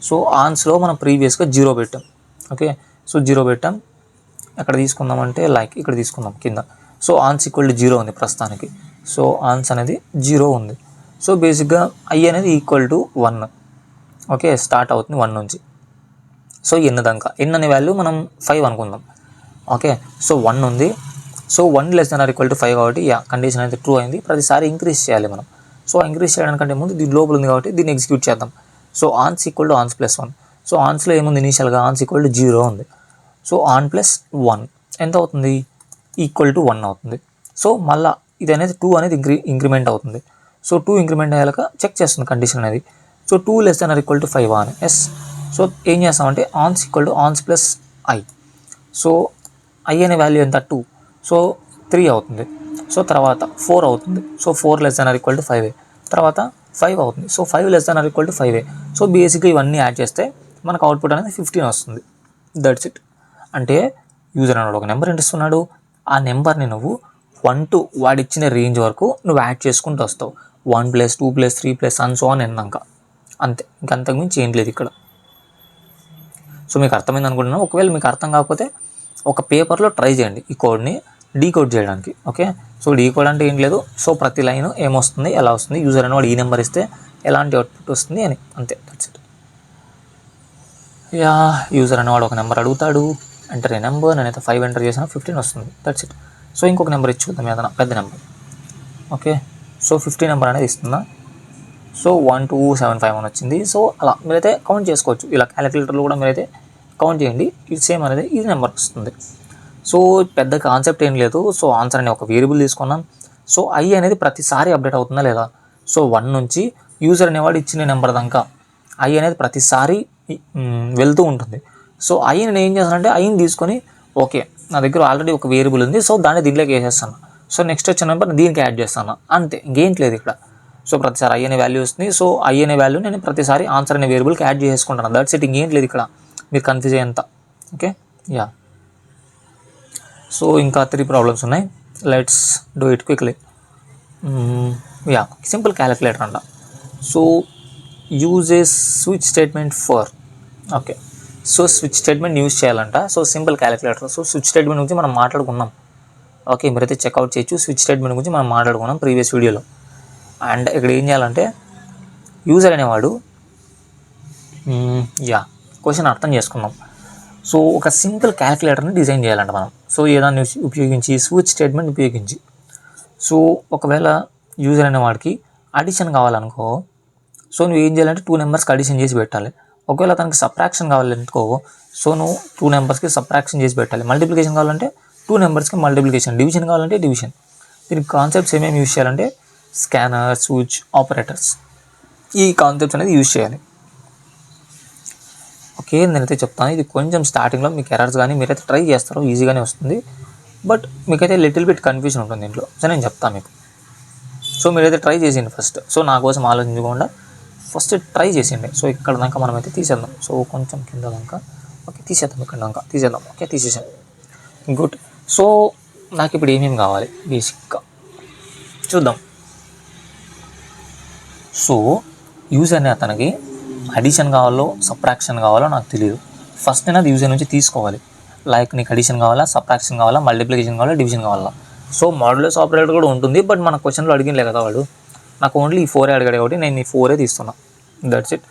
సో ఆన్స్లో మనం ప్రీవియస్గా 0 పెట్టాం. ఓకే, సో 0 పెట్టాం. ఎక్కడ తీసుకుందామంటే లైక్ ఇక్కడ తీసుకుందాం కింద. సో ఆన్స్ = 0 ఉంది ప్రస్తుతానికి. సో ఆన్స్ అనేది 0 ఉంది. సో బేసిక్గా i అనేది = 1. ఓకే, స్టార్ట్ అవుతుంది 1 నుంచి. సో n దాకా, n అనే వాల్యూ మనం 5 అనుకుందాం. ఓకే, సో 1 ఉంది. సో 1 ≤ 5 కాబట్టి కండిషన్ అయితే ట్రూ అయింది. ప్రతిసారి ఇంక్రీజ్ చేయాలి మనం. సో ఇంక్రీజ్ చేయడానికంటే ముందు దీని లోపల ఉంది కాబట్టి దీన్ని ఎగ్జిక్యూట్ చేద్దాం. So ans = ans + 1. సో ఆన్స్లో ఏముంది? ఇనీషియల్గా ఆన్స్ = 0 ఉంది. సో ఆన్ + 1 ఎంత అవుతుంది? =1 అవుతుంది. సో మళ్ళీ ఇది అనేది 2 అనేది ఇంక్రిమెంట్ అవుతుంది. సో 2 ఇంక్రిమెంట్ అయ్యాక చెక్ చేస్తుంది కండిషన్ అనేది. సో 2 ≤ 5 అని ఎస్. సో ఏం చేస్తామంటే ans = ans + i. So i అనే వాల్యూ ఎంత? 2. సో 3 అవుతుంది. సో తర్వాత 4 అవుతుంది. సో 4 ≤ 5. తర్వాత 5 అవుతుంది. సో 5 ≤ 5. సో బేసిక్గా ఇవన్నీ యాడ్ చేస్తే మనకు అవుట్పుట్ అనేది 15 వస్తుంది. That's it. అంటే యూజర్ అనేవాడు ఒక నెంబర్ ఎంటర్ ఇస్తున్నాడు, ఆ నెంబర్ని నువ్వు 1 to వాడు ఇచ్చిన రేంజ్ వరకు నువ్వు యాడ్ చేసుకుంటూ వస్తావు. 1 + 2 + 3 + and so on అన్నాక అంతే, ఇంకంతకుమించి ఏం లేదు ఇక్కడ. సో మీకు అర్థమైంది అనుకుంటున్నాను. ఒకవేళ మీకు అర్థం కాకపోతే ఒక పేపర్లో ట్రై చేయండి ఈ కోడ్ని డీకోడ్ చేయడానికి. ఓకే, సో డీకోడ్ అంటే ఏం లేదు, సో ప్రతి లైన్ ఏమొస్తుంది, ఎలా వస్తుంది, యూజర్ అనేవాడు ఈ నెంబర్ ఇస్తే ఎలాంటి అవుట్పుట్ వస్తుంది అని, అంతే, దట్స్ ఇట్. యా, యూజర్ అనేవాడు ఒక నెంబర్ అడుగుతాడు, ఎంటర్ ఏ నెంబర్, నేనైతే 5 ఎంటర్ చేసాను, 15 వస్తుంది, దట్స్ ఇట్. సో ఇంకొక నెంబర్ ఇచ్చి చూద్దాం, ఏదైనా పెద్ద నెంబర్. ఓకే, సో 50 నెంబర్ అనేది ఇస్తుందా. సో 1275 అని వచ్చింది. సో అలా మీరైతే కౌంట్ చేసుకోవచ్చు, ఇలా క్యాలిక్యులేటర్లో కూడా మీరైతే కౌంట్ చేయండి, ఇది సేమ్ అనేది ఇది నెంబర్ వస్తుంది. సో పెద్ద కాన్సెప్ట్ ఏం లేదు. సో ఆన్సర్ అనే ఒక వేరియబుల్ తీసుకున్నాం. సో ఐ అనేది ప్రతిసారి అప్డేట్ అవుతుందా లేదా. సో 1 నుంచి యూజర్ అనేవాడు ఇచ్చిన నెంబర్ దాకా ఐ అనేది ప్రతిసారి వెళ్తూ ఉంటుంది. సో ఐని నేను ఏం చేస్తానంటే ఐని తీసుకొని ఓకే నా దగ్గర ఆల్రెడీ ఒక వేరియబుల్ ఉంది, సో దాన్ని దీంట్లోకి వేసేస్తాను. సో నెక్స్ట్ వచ్చిన నెంబర్ దీనికి యాడ్ చేస్తాను, అంతే, ఇంకేం లేదు ఇక్కడ. సో ప్రతిసారి ఐ అనే వాల్యూ వస్తుంది. సో ఐ అనే వాల్యూ నేను ప్రతిసారి ఆన్సర్ అనే వేరియబుల్కి యాడ్ చేసుకుంటాను, దట్స్ ఇట్, ఇంకేం లేదు ఇక్కడ, మీరు కన్ఫ్యూజ్ అయ్యేంత. Okay, yeah. సో ఇంకా 3 ప్రాబ్లమ్స్ ఉన్నాయి, let's do it quickly. Yeah, simple calculator అంట. So uses switch statement for. Okay, so switch statement use చేయాలంట. So simple calculator. So switch statement గురించి మనం మాట్లాడుకున్నాం. ఓకే, మీరైతే చెక్అవుట్ చేయొచ్చు, స్విచ్ స్టేట్మెంట్ గురించి మనం మాట్లాడుకున్నాం ప్రీవియస్ వీడియోలో. అండ్ ఇక్కడ ఏం చేయాలంటే యూజర్ అనేవాడు క్వశ్చన్ అర్థం చేసుకున్నాం. సో ఒక సింపుల్ క్యాలిక్యులేటర్ని డిజైన్ చేయాలంట మనం. సో ఏదాన్ని ఉపయోగించి, స్విచ్ స్టేట్మెంట్ ఉపయోగించి. సో ఒకవేళ యూజర్ అనేవాడికి అడిషన్ కావాలనుకో, సో నువ్వు ఏం చేయాలంటే 2 నెంబర్స్కి అడిషన్ చేసి పెట్టాలి. ఒకవేళ తనకి సబ్ట్రాక్షన్ కావాలనుకో, సో నువ్వు 2 నెంబర్స్కి సబ్ట్రాక్షన్ చేసి పెట్టాలి. మల్టిప్లికేషన్ కావాలంటే 2 నెంబర్స్కి మల్టిప్లికేషన్, డివిజన్ కావాలంటే డివిజన్. దీనికి కాన్సెప్ట్స్ ఏమేమి యూజ్ చేయాలంటే స్కానర్, స్విచ్, ఆపరేటర్స్, ఈ కాన్సెప్ట్స్ అనేది యూజ్ చేయాలి. ఓకే, నేనైతే చెప్తాను, ఇది కొంచెం స్టార్టింగ్లో మీకు ఎర్రర్స్ కానీ మీరైతే ట్రై చేస్తారో ఈజీగానే వస్తుంది, బట్ మీకైతే లిటిల్ బిట్ కన్ఫ్యూజన్ ఉంటుంది దీంట్లో. సో నేను చెప్తాను మీకు. సో మీరైతే ట్రై చేసేయండి ఫస్ట్. సో నా కోసం ఆలోచించకుండా ఫస్ట్ ట్రై చేసేయండి. సో ఇక్కడ దాకా మనమైతే తీసేద్దాం. సో కొంచెం కింద దాకా ఓకే తీసేద్దాం, ఇక్కడ దాకా తీసేద్దాం. ఓకే, తీసేసాం, గుడ్. సో నాకు ఇప్పుడు ఏమేమి కావాలి బేసిక్గా చూద్దాం. సో యూజర్ని అతనికి అడిషన్ కావాలో సబ్ట్రాక్షన్ కావాలో నాకు తెలియదు. ఫస్ట్ నేను అది యూజర్ నుంచి తీసుకోవాలి. లైక్ నీకు అడిషన్ కావాలా, సబ్ట్రాక్షన్ కావాలా, మల్టిప్లికేషన్ కావాలా, డివిజన్ కావాలా. సో మాడ్యులస్ ఆపరేటర్ కూడా ఉంటుంది, బట్ మన క్వశ్చన్లో అడిగినలే కదా వాడు, నాకు ఓన్లీ ఈ 4 అడిగాడు కాబట్టి నేను ఈ 4 తీస్తున్నా, that's it.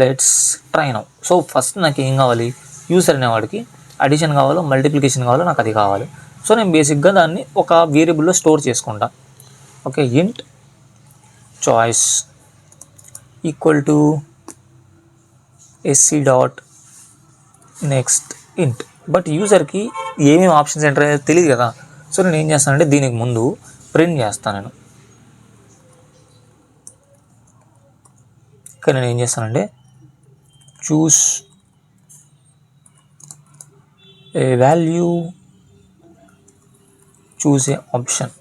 Let's try now. So first నాకు ఏం కావాలి, యూజర్ అనేవాడికి అడిషన్ కావాలో మల్టిప్లికేషన్ కావాలో నాకు అది కావాలి. సో నేను బేసిక్గా దాన్ని ఒక వేరియబుల్లో స్టోర్ చేసుకుంటా. Okay, int choice equal to sc dot next int. But యూజర్కి ఏమేమి ఆప్షన్స్ ఎంటర్ అయ్యాయో తెలియదు కదా. సో నేను ఏం చేస్తానంటే దీనికి ముందు ప్రింట్ చేస్తాను నేను. ఇక్కడ నేను ఏం చేస్తానంటే చూస్ ఏ వాల్యూ, చూస్ ఏ ఆప్షన్.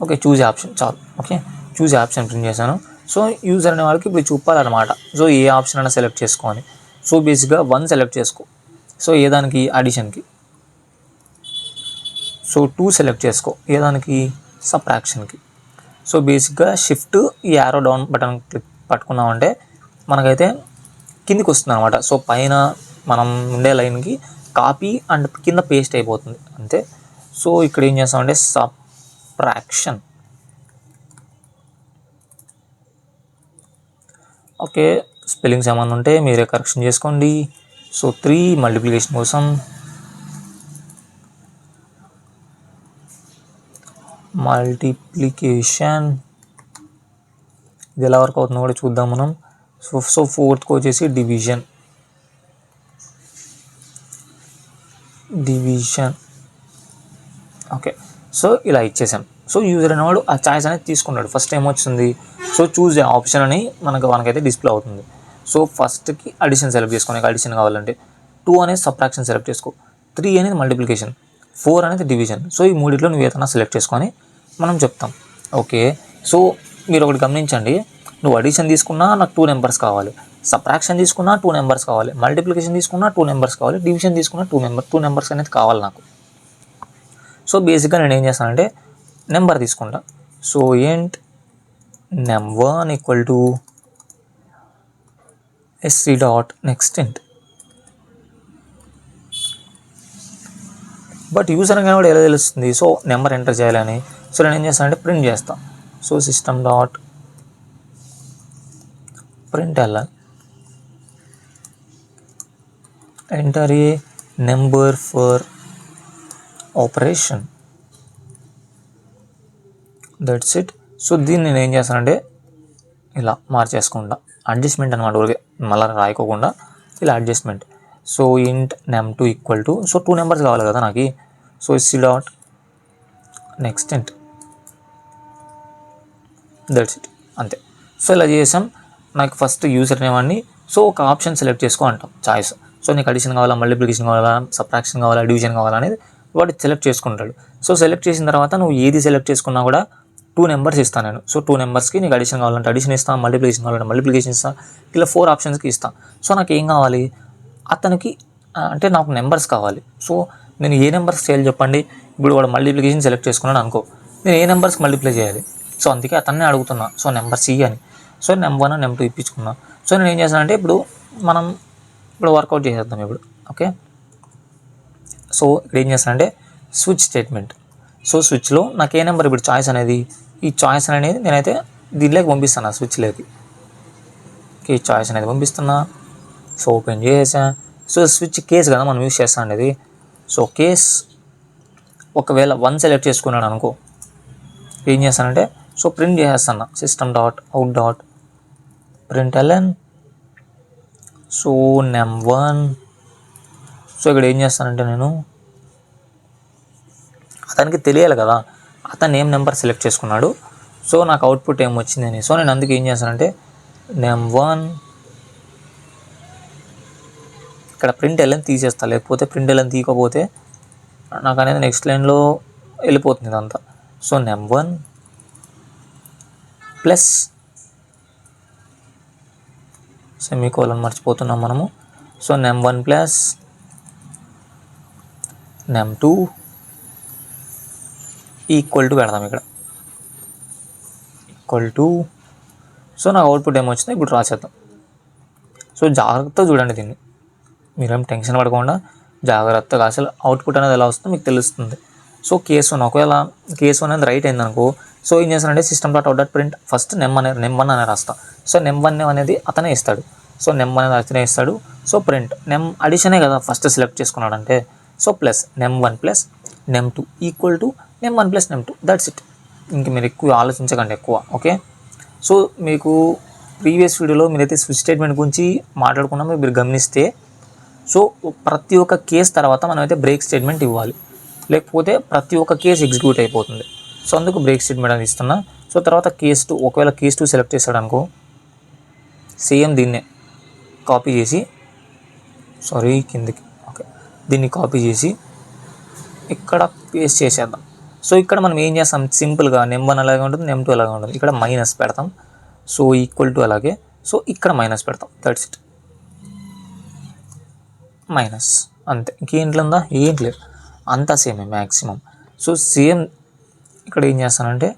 ఓకే, చూస్ ఏ ఆప్షన్ చాలు. ఓకే, చూస్ ఏ ఆప్షన్ ప్రింట్ చేశాను. సో యూజర్ అనే వాళ్ళకి ఇప్పుడు చూపాలన్నమాట. సో ఏ ఆప్షన్ అయినా సెలెక్ట్ చేసుకోవాలి. సో బేసిక్గా 1 సెలెక్ట్ చేసుకో. సో ఏ దానికి అడిషన్కి. సో 2 సెలెక్ట్ చేసుకో ఏ దానికి సబ్ట్రాక్షన్కి. సో బేసిక్గా షిఫ్ట్ ఈ యారో డౌన్ బటన్ క్లిక్ పట్టుకున్నామంటే మనకైతే కిందికి వస్తుంది అనమాట. సో పైన మనం ఉండే లైన్కి కాపీ అండ్ కింద పేస్ట్ అయిపోతుంది అంతే. సో ఇక్కడ ఏం చేస్తామంటే సబ్ట్రాక్షన్. ఓకే, స్పెల్లింగ్స్ ఏమన్నా ఉంటే మీరే కరెక్షన్ చేసుకోండి. సో 3 మల్టిప్లికేషన్ కోసం మల్టిప్లికేషన్ ఇది ఎలా వర్క్ అవుతుందో కూడా చూద్దాం మనం. సో 4th వచ్చేసి డివిజన్. ఓకే, సో ఇలా ఇచ్చేసాం. సో యూజర్ అనేవాడు ఆ ఛాయిస్ అనేది తీసుకున్నాడు. ఫస్ట్ ఏమొచ్చింది, సో చూస్ ఏ ఆప్షన్ అని మనకైతే డిస్ప్లే అవుతుంది. సో ఫస్ట్కి అడిషన్ సెలెక్ట్ చేసుకోండి, అడిషన్ కావాలంటే 2 అనేది సబ్ట్రాక్షన్ సెలెక్ట్ చేసుకో, 3 అనేది మల్టిప్లికేషన్, 4 అనేది డివిజన్. సో ఈ మూడిట్లో నువ్వు ఏదైనా సెలెక్ట్ చేసుకొని మనం చెప్తాం. ఓకే, సో మీరు ఒకటి గమనించండి, నువ్వు అడిషన్ తీసుకున్నా నాకు 2 నెంబర్స్ కావాలి, సబ్ట్రాక్షన్ తీసుకున్నా 2 నెంబర్స్ కావాలి, మల్టిప్లికేషన్ తీసుకున్నా 2 నెంబర్స్ కావాలి, డివిజన్ తీసుకున్నా 2 నెంబర్స్ అనేది కావాలి నాకు. సో బేసిక్గా నేను ఏం చేస్తానంటే నెంబర్ తీసుకుంటా. So int num1 equal to sc dot next int. But user కానీ కూడా ఎలా తెలుస్తుంది సో నెంబర్ ఎంటర్ చేయాలని. సో నేను ఏం చేస్తానంటే ప్రింట్ చేస్తాను. So system dot print enter a number for operation, that's it. So దీన్ని నేను ఏం చేస్తానంటే ఇలా మార్చేసుకుంటా, అడ్జస్ట్మెంట్ అనమాట, ఊరికే మళ్ళీ రాయకోకుండా ఇలా అడ్జస్ట్మెంట్. సో ఇంట్ num2 equal to, so 2 numbers కావాలి కదా నాకు, సో sc డాట్ నెక్స్ట్ ఇంట్, దట్స్ ఇట్, అంతే. సో ఇలా చేసాం. నాకు ఫస్ట్ యూజర్ నేమ్ అని సో ఒక ఆప్షన్ సెలెక్ట్ చేసుకో అంటాం, చాయిస్. సో నీకు అడిషన్ కావాలా, మల్టిప్లికేషన్ కావాలా, సబ్ట్రాక్షన్ కావాలా, డివిజన్ కావాలా అనేది వాడు సెలెక్ట్ చేసుకుంటాడు. సో సెలెక్ట్ చేసిన తర్వాత నువ్వు ఏది సెలెక్ట్ చేసుకున్నా కూడా 2 నెంబర్స్ ఇస్తాను నేను. సో 2 నెంబర్స్కి నీకు అడిషన్ కావాలంటే అడిషన్ ఇస్తాను, మల్టిప్లికేషన్ కావాలంటే మల్టిప్లికేషన్ ఇస్తాను, ఇలా 4 ఆప్షన్స్కి ఇస్తాను. సో నాకు ఏం కావాలి, అతనికి అంటే నాకు నెంబర్స్ కావాలి. సో నేను ఏ నెంబర్స్ చేయాలి చెప్పండి. ఇప్పుడు వాడు మల్టిప్లికేషన్ సెలెక్ట్ చేసుకున్నాను అనుకో, నేను ఏ నెంబర్స్కి మల్టిప్లై చేయాలి. సో అందుకే అతన్నే అడుగుతున్నా, సో నెంబర్స్ అని. So num1 num2 ఇప్పించుకున్నా. సో నేను ఏం చేస్తానంటే ఇప్పుడు వర్కౌట్ చేసేద్దాం ఇప్పుడు, ఓకే. సో ఇప్పుడు ఏం చేస్తానంటే స్విచ్ స్టేట్మెంట్. సో స్విచ్లో నాకు ఏ నెంబర్ ఇప్పుడు చాయిస్ అనేది, ఈ చాయిస్ అనేది నేనైతే దీనిలోకి పంపిస్తాను, స్విచ్లోకి ఈ చాయిస్ అనేది పంపిస్తున్నా. సో ఓపెన్ చేసా. సో స్విచ్ కేస్ కదా మనం యూస్ చేస్తాం అనేది. సో కేస్ ఒకవేళ 1 సెలెక్ట్ చేసుకున్నాను అనుకో, ఏం చేస్తానంటే సో ప్రింట్ చేసేస్తాను system dot out dot println. So num1. So ఇక్కడ ఏం చేస్తానంటే నేను అతనికి తెలియాలి కదా అతను ఏం నెంబర్ సెలెక్ట్ చేసుకున్నాడు, సో నాకు అవుట్పుట్ ఏం వచ్చిందని. సో నేను అందుకు ఏం చేస్తానంటే num1 ఇక్కడ println తీసేస్తా, లేకపోతే println తీయకపోతే నాకు అనేది నెక్స్ట్ లైన్లో వెళ్ళిపోతుంది ఇదంతా. సో num1 ప్లస్ సెమీకోలన్ మర్చిపోతున్నాం మనము. So num1 plus num2 equal to పెడదాం ఇక్కడ, ఈక్వల్ టు. సో నాకు అవుట్పుట్ ఏమొచ్చిందో ఇప్పుడు రాసేద్దాం. సో జాగ్రత్తగా చూడండి దీన్ని, మీరేం టెన్షన్ పడకుండా జాగ్రత్తగా అసలు అవుట్పుట్ అనేది ఎలా వస్తుందో మీకు తెలుస్తుంది. సో కేస్ 1 ఒకవేళ కేస్ 1 అనేది రైట్ అయిందనుకో, సో ఏం చేస్తానంటే system dot out dot print first num1 అనేది రాస్తా. సో num1 అనేది అతనే ఇస్తాడు, సో num1 అనేది అతనే ఇస్తాడు. సో ప్రింట్ అడిషనే కదా ఫస్ట్ సెలెక్ట్ చేసుకున్నాడంటే, so plus num1 plus num2 equal to num1 plus num2, that's it. ఇంక మీరు ఎక్కువ ఆలోచించకండి ఎక్కువ, ఓకే. సో మీకు ప్రీవియస్ వీడియోలో మీరైతే స్విచ్ స్టేట్మెంట్ గురించి మాట్లాడుకున్నామో మీరు గమనిస్తే, సో ప్రతి ఒక్క కేస్ తర్వాత మనమైతే బ్రేక్ స్టేట్మెంట్ ఇవ్వాలి, లేకపోతే ప్రతి ఒక్క కేసు ఎగ్జిక్యూట్ అయిపోతుంది. సో అందుకు బ్రేక్ స్టేట్మెంట్ అనేది ఇస్తున్నా. సో తర్వాత కేస్ 2 ఒకవేళ కేస్ 2 సెలెక్ట్ చేశాడు అనుకో, సేమ్ దీన్నే కాపీ చేసి కిందకి, ఓకే, దీన్ని కాపీ చేసి ఇక్కడ పేస్ట్ చేసేద్దాం. సో ఇక్కడ మనం ఏం చేస్తాం, సింపుల్గా num1 అలాగే ఉంటుంది, num2 అలాగే ఉంటుంది, ఇక్కడ మైనస్ పెడతాం. సో ఈక్వల్ టు అలాగే, సో ఇక్కడ మైనస్ పెడతాం, దట్స్ ఇట్, మైనస్, అంతే. ఇంకేంట్లో ఉందా, ఏంటి లేదు, అంతా సేమే మ్యాక్సిమం. సో సేమ్ ఇక్కడ ఏం చేస్తానంటే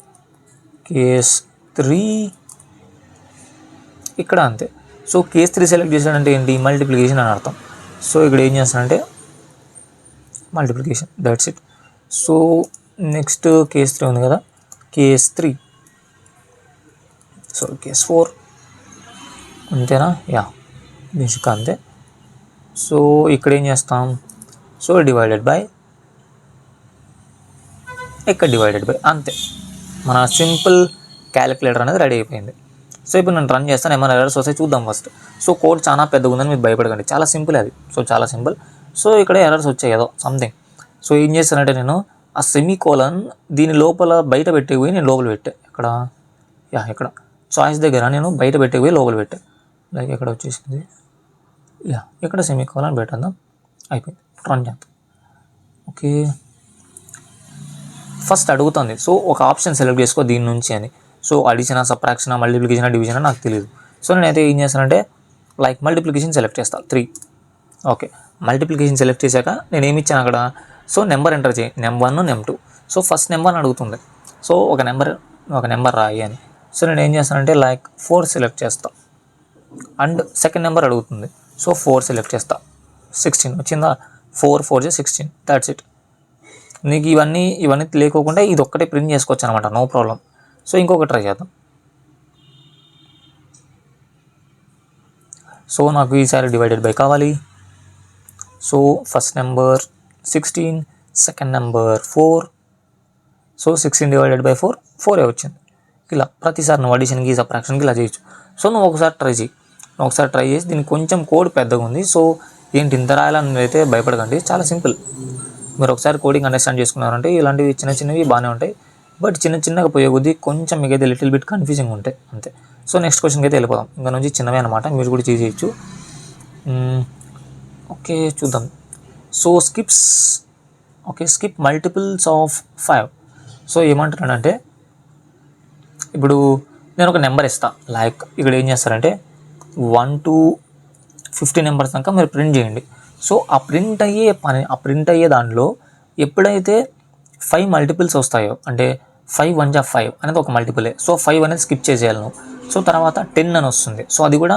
కేస్ 3 ఇక్కడ అంతే. సో కేస్ 3 సెలెక్ట్ చేశాడంటే ఏంటి, మల్టిప్లికేషన్ అని అర్థం. సో ఇక్కడ ఏం చేస్తానంటే multiplication, that's it. So next case 3 ఉంది కదా, కేస్ 3, సో కేస్ 4 అంతేనా, యా బేసిక్ అంతే. సో ఇక్కడ ఏం చేస్తాం, సో డివైడెడ్ బై, ఇక్కడ డివైడెడ్ బై, అంతే. మన సింపుల్ క్యాలిక్యులేటర్ అనేది రెడీ అయిపోయింది. సో ఇప్పుడు నేను రన్ చేస్తాను, ఏమైనా ఎర్రర్స్ వస్తాయి చూద్దాం ఫస్ట్. సో కోడ్ చాలా పెద్దగా ఉందని మీరు భయపడకండి, చాలా సింపుల్ అది. సో చాలా సింపుల్. సో ఇక్కడ ఎర్రర్స్ వచ్చాయి ఏదో సంథింగ్. సో ఏం చేస్తానంటే నేను ఆ సెమీకోలన్ దీని లోపల బయట పెట్టేవి నేను లోపల పెట్టా, ఇక్కడ చాయిస్ దగ్గర నేను బయట పెట్టేవి లోపల పెట్టా, లైక్ ఇక్కడ వచ్చేసింది, ఇక్కడ సెమీకోలన్ పెట్టేద్దాం, అయిపోయింది. రన్ చేద్దాం, ఓకే. ఫస్ట్ అడుగుతుంది, సో ఒక ఆప్షన్ సెలెక్ట్ చేసుకో దీని నుంచి అని. సో అడిషనా, సబ్ట్రాక్షనా, మల్టిప్లికేషనా, డివిజనా నాకు తెలియదు. సో నేనైతే ఏం చేస్తానంటే లైక్ మల్టిప్లికేషన్ సెలెక్ట్ చేస్తా 3. ఓకే, మల్టిప్లికేషన్ సెలెక్ట్ చేశాక నేను ఏమి ఇచ్చాను అక్కడ, సో నెంబర్ ఎంటర్ చేయి, number 1 number 2. So first number అడుగుతుంది, సో ఒక నెంబర్ రాయి అని. సో నేను ఏం చేస్తానంటే లైక్ 4 సెలెక్ట్ చేస్తా. అండ్ సెకండ్ నెంబర్ అడుగుతుంది, సో 4 సెలెక్ట్ చేస్తా. 16 వచ్చిందా, 4 4 16, దాట్స్ ఇట్. నీకు ఇవన్నీ లేకోకుండా ఇది ఒక్కటే ప్రింట్ చేసుకోవచ్చు అనమాట, నో ప్రాబ్లం. సో ఇంకొక ట్రై చేద్దాం. సో నాకు ఈసారి డివైడెడ్ బై కావాలి. So first number 16, second number 4. So 16 divided by 4 4 వచ్చింది. ఇలా ప్రతిసారి నువ్వు అడిషన్కి సబ్ట్రాక్షన్కి ఇలా చేయొచ్చు. సో నువ్వు ఒకసారి ట్రై చేసి దీనికి కొంచెం కోడ్ పెద్దగా ఉంది. సో ఏంటి ఇంత రాయాలని అయితే భయపడకండి, చాలా సింపుల్. మీరు ఒకసారి కోడింగ్ అండర్స్టాండ్ చేసుకున్నారంటే ఇలాంటివి చిన్నవి బాగానే ఉంటాయి. బట్ చిన్నగా పోయే కొద్దీ కొంచెం మీకైతే లిటిల్ బిట్ కన్ఫ్యూజింగ్ ఉంటాయి అంతే. సో నెక్స్ట్ క్వశ్చన్కి అయితే వెళ్ళిపోదాం. ఇంకా నుంచి చిన్నవే అనమాట, మీరు కూడా చేయొచ్చు. ఓకే చూద్దాం. So skip multiples of 5. So ఏమంటున్నానంటే ఇప్పుడు నేను ఒక నెంబర్ ఇస్తా, లైక్ ఇక్కడ ఏం చేస్తారంటే 1 to 50 నెంబర్స్ దాకా మీరు ప్రింట్ చేయండి. సో ఆ ప్రింట్ అయ్యే దాంట్లో ఎప్పుడైతే 5 మల్టిపుల్స్ వస్తాయో, అంటే 5 1 జా 5 అనేది ఒక మల్టిపులే. సో 5 అనేది స్కిప్ చేసేయాలి నువ్వు. సో తర్వాత 10 అని వస్తుంది, సో అది కూడా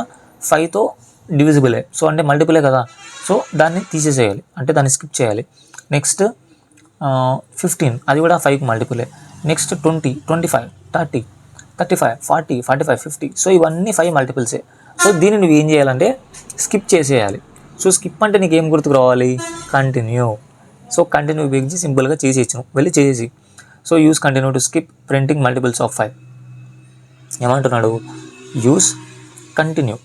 5తో డివిజిబులే, సో అంటే మల్టిపులే కదా. సో దాన్ని తీసేసేయాలి, అంటే దాన్ని స్కిప్ చేయాలి. నెక్స్ట్ 15, అది కూడా 5కి మల్టిపులే. నెక్స్ట్ 20 25 30 35 40 45 50. సో ఇవన్నీ 5 మల్టిపుల్సే. సో దీన్ని నువ్వు ఏం చేయాలంటే స్కిప్ చేసేయాలి. సో స్కిప్ అంటే నీకు ఏం గుర్తుకు రావాలి, కంటిన్యూ. సో కంటిన్యూ పెంచి సింపుల్గా చేసేయచ్చు, వెళ్ళి చేసేసి. So use continue to skip printing multiples of 5. ఏమంటున్నాడు, యూస్ కంటిన్యూ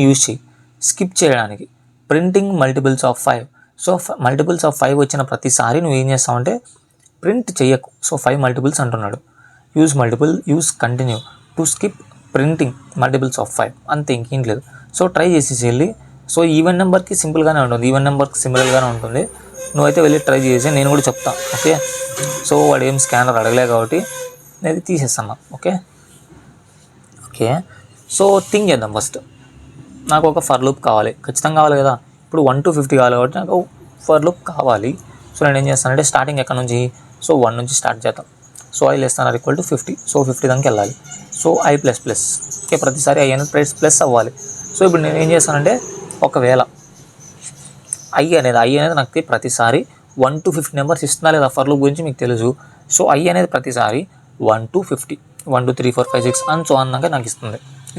యూజ్ చేయి స్కిప్ చేయడానికి printing multiples of 5. So multiples of 5 వచ్చిన ప్రతిసారి నువ్వు ఏం చేస్తావంటే ప్రింట్ చేయకు. సో 5 మల్టిపుల్స్ అంటున్నాడు. Use continue to skip printing multiples of 5, అంతే, ఇంకేం లేదు. సో ట్రై చేసేసి వెళ్ళి. సో ఈవెన్ నెంబర్కి సింపుల్గానే ఉంటుంది, ఈవెన్ నెంబర్కి సిమిలర్గానే ఉంటుంది. నువ్వైతే వెళ్ళి ట్రై చేసి నేను కూడా చెప్తాను. ఓకే, సో వాడు ఏం స్కానర్ అడగలే కాబట్టి నేను తీసేస్తాను. ఓకే, సో థింక్ చేద్దాం. ఫస్ట్ నాకు ఒక ఫర్ లూప్ కావాలి, ఖచ్చితంగా కావాలి కదా. ఇప్పుడు 1 to 50 కావాలి కాబట్టి నాకు ఫర్ లూప్ కావాలి. సో నేను ఏం చేస్తానంటే స్టార్టింగ్ ఎక్కడ నుంచి, సో 1 నుంచి స్టార్ట్ చేద్దాం. So I less than or equal to 50. So 50 దానికి వెళ్ళాలి. So I plus plus, okay, ప్రతిసారి ఐ అనేది ప్లస్ అవ్వాలి. సో ఇప్పుడు నేను ఏం చేస్తానంటే ఒకవేళ ఐ అనేది నాకు ప్రతిసారి 1 to 50 నెంబర్స్ ఇస్తున్నా లేదా ఫర్ లూప్ గురించి మీకు తెలుసు. సో ఐ అనేది ప్రతిసారి 1 to 50 1 2 3 4 5 6 అని సో అన్నాక నాకు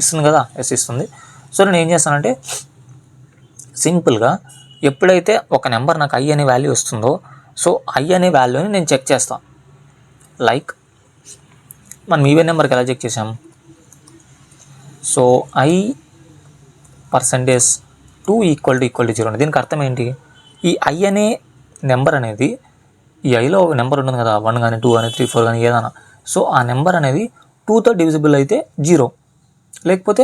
ఇస్తుంది కదా, ఎస్ ఇస్తుంది. సో నేను ఏం చేస్తానంటే సింపుల్గా ఎప్పుడైతే ఒక నెంబర్ నాకు ఐ అనే వాల్యూ వస్తుందో, సో ఐ అనే వాల్యూని నేను చెక్ చేస్తాను. లైక్ మనం ఈవెన్ నెంబర్కి ఎలా చెక్ చేసాం, సో ఐ %2 = 0. దీనికి అర్థం ఏంటి, ఈ ఐ అనే నెంబర్ అనేది ఈ ఐలో ఒక నెంబర్ ఉంటుంది కదా, 1 కానీ 2 కానీ 3 4 కానీ ఏదైనా. సో ఆ నెంబర్ అనేది 2తో డివిజిబుల్ అయితే 0, లేకపోతే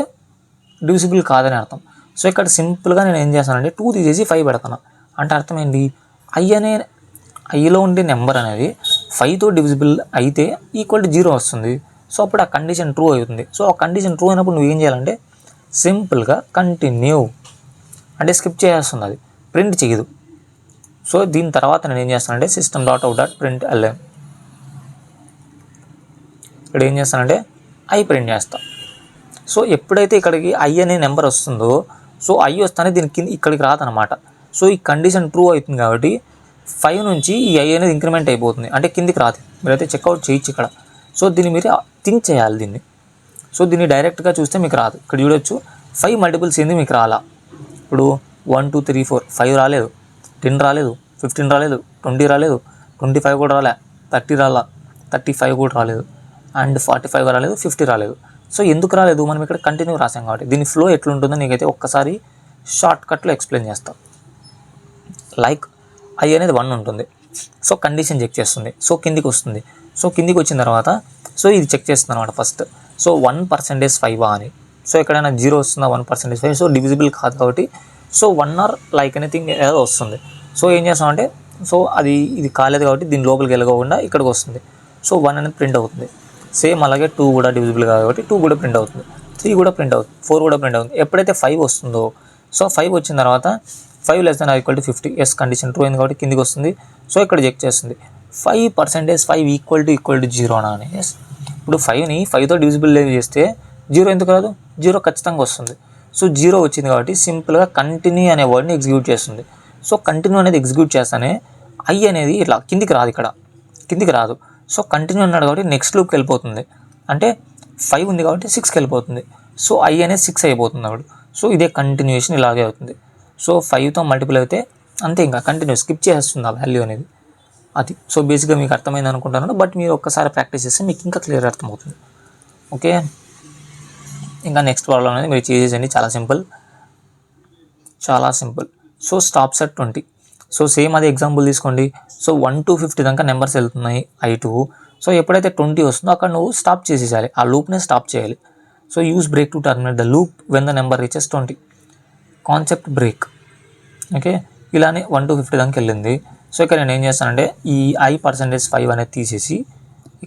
డివిజిబుల్ కాదని అర్థం. సో ఇక్కడ సింపుల్గా నేను ఏం చేస్తానంటే 2 తీసేసి 5 పెడతాను. అంటే అర్థం ఏంటి, ఐలో ఉండే నెంబర్ అనేది 5తో డివిజిబుల్ అయితే =0 వస్తుంది. సో అప్పుడు ఆ కండిషన్ ట్రూ అవుతుంది. సో ఆ కండిషన్ ట్రూ అయినప్పుడు నువ్వు ఏం చేయాలంటే సింపుల్గా కంటిన్యూ అంటే స్కిప్ చేస్తుంది, అది ప్రింట్ చేయదు. సో దీని తర్వాత నేను ఏం చేస్తానంటే system.out.println ఇక్కడ ఏం చేస్తానంటే ఐ ప్రింట్ చేస్తా. సో ఎప్పుడైతే ఇక్కడికి ఐ అనే నెంబర్ వస్తుందో, సో ఐ వస్తానే దీనికి ఇక్కడికి రాదనమాట. సో ఈ కండిషన్ ట్రూ అవుతుంది కాబట్టి 5 నుంచి ఈ ఐ అనేది ఇంక్రిమెంట్ అయిపోతుంది, అంటే కిందికి రాదు. మీరైతే చెక్అవుట్ చేయొచ్చు ఇక్కడ. సో దీన్ని మీరు థింక్ చేయాలి దీన్ని. సో దీన్ని డైరెక్ట్గా చూస్తే మీకు రాదు. ఇక్కడ చూడొచ్చు 5 మల్టిపుల్స్ ఏంది మీకు రాలా. ఇప్పుడు 1 2 3 4 5 రాలేదు, 10 రాలేదు, 15 రాలేదు, 20 రాలేదు, 25 కూడా రాలే, 30 రాలా, 35 కూడా రాలేదు, అండ్ 45 రాలేదు, 50 రాలేదు. సో ఎందుకు రాలేదు, మనం ఇక్కడ కంటిన్యూ రాసాం కాబట్టి. దీని ఫ్లో ఎట్లుంటుందో నీకైతే ఒక్కసారి షార్ట్కట్లో ఎక్స్ప్లెయిన్ చేస్తాం. లైక్ ఐ అనేది 1 ఉంటుంది, సో కండిషన్ చెక్ చేస్తుంది, సో కిందికి వస్తుంది. సో కిందికి వచ్చిన తర్వాత సో ఇది చెక్ చేస్తుంది అనమాట ఫస్ట్. సో 1% 5 అని. సో ఎక్కడైనా 0 వస్తుందా, 1% 5, సో డివిజిబుల్ కాదు కాబట్టి సో 1 ఆర్ లైక్ ఎనీథింగ్ ఏదో వస్తుంది. సో ఏం చేస్తామంటే సో ఇది కాలేదు కాబట్టి దీని లోపలికి వెళ్ళకుండా ఇక్కడికి వస్తుంది. సో 1 అనేది ప్రింట్ అవుతుంది. సేమ్ అలాగే 2 కూడా డివిజిబుల్ కాదు కాబట్టి 2 కూడా ప్రింట్ అవుతుంది. 3 కూడా ప్రింట్ అవుతుంది, 4 కూడా ప్రింట్ అవుతుంది. ఎప్పుడైతే 5 వస్తుందో, సో 5 వచ్చిన తర్వాత 5 <= 50, ఎస్ కండిషన్ ట్రూ అయింది కాబట్టి కిందికి వస్తుంది. సో ఇక్కడ చెక్ చేస్తుంది 5% 5 = 0 అని. ఎస్, ఇప్పుడు 5ని 5తో డివిజిబుల్ చేస్తే 0 ఎందుకు రాదు? 0 ఖచ్చితంగా వస్తుంది. సో 0 వచ్చింది కాబట్టి సింపుల్గా కంటిన్యూ అనే వర్డ్ని ఎగ్జిక్యూట్ చేస్తుంది. సో కంటిన్యూ అనేది ఎగ్జిక్యూట్ చేస్తానే ఐ అనేది ఇట్లా కిందికి రాదు, ఇక్కడ కిందికి రాదు. సో కంటిన్యూ అన్నాడు కాబట్టి నెక్స్ట్ లూప్కి వెళ్ళిపోతుంది. అంటే 5 ఉంది కాబట్టి 6కి వెళ్ళిపోతుంది. సో ఐ అనేది 6 అయిపోతుంది అప్పుడు. సో ఇదే కంటిన్యూషన్ ఇలాగే అవుతుంది. సో 5తో మల్టిపుల్ అయితే అంతే, ఇంకా కంటిన్యూ స్కిప్ చేస్తుంది ఆ వాల్యూ అనేది. అది సో బేసిక్గా మీకు అర్థమైంది అనుకుంటున్నాను. బట్ మీరు ఒక్కసారి ప్రాక్టీస్ చేస్తే మీకు ఇంకా క్లియర్ అర్థమవుతుంది. ఓకే, ఇంకా నెక్స్ట్ ప్రాబ్లం అనేది మీరు చేసేసండి. చాలా సింపుల్, చాలా simple. So stops at 20. So same అదే ఎగ్జాంపుల్ తీసుకోండి. సో 1 to 50 దాకా నెంబర్స్ వెళ్తున్నాయి I2. సో ఎప్పుడైతే 20 వస్తుందో అక్కడ నువ్వు స్టాప్ చేసేయాలి, ఆ లూప్నే స్టాప్ చేయాలి. So use break to terminate the loop when the number reaches 20. Concept break. Okay, ఇలానే 1 to 50 దాకా వెళ్ళింది. సో ఇక్కడ నేను ఏం చేస్తానంటే ఈ I% 5 అనేది తీసేసి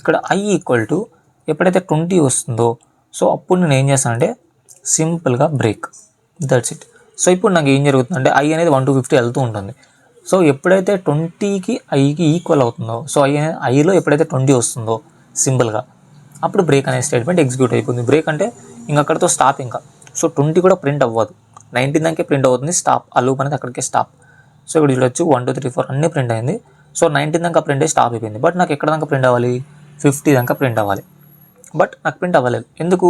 ఇక్కడ I = ఎప్పుడైతే 20 వస్తుందో సో అప్పుడు నేను ఏం చేస్తానంటే సింపుల్గా బ్రేక్, దట్స్ ఇట్. సో ఇప్పుడు నాకు ఏం జరుగుతుందంటే I అనేది 1 to 50 వెళ్తూ ఉంటుంది. సో ఎప్పుడైతే 20కి ఐకి ఈక్వల్ అవుతుందో, సో ఐలో ఎప్పుడైతే 20 వస్తుందో సింపుల్గా అప్పుడు బ్రేక్ అనే స్టేట్మెంట్ ఎగ్జిక్యూట్ అయిపోతుంది. బ్రేక్ అంటే ఇంక అక్కడితో స్టాప్. ఇంకా సో 20 కూడా ప్రింట్ అవ్వదు, 19 దాకే ప్రింట్ అవుతుంది, స్టాప్. ఆ లూప్ అనేది అక్కడికే స్టాప్. సో ఇక్కడ చూడొచ్చు 1 2 3 4 అన్నీ ప్రింట్ అయింది. సో 19 దాకా ప్రింట్ అయ్యి స్టాప్ అయిపోయింది. బట్ నాకు ఎక్కడ దాకా ప్రింట్ అవ్వాలి? 50 దాకా ప్రింట్ అవ్వాలి. బట్ నాకు ప్రింట్ అవ్వలేదు, ఎందుకు?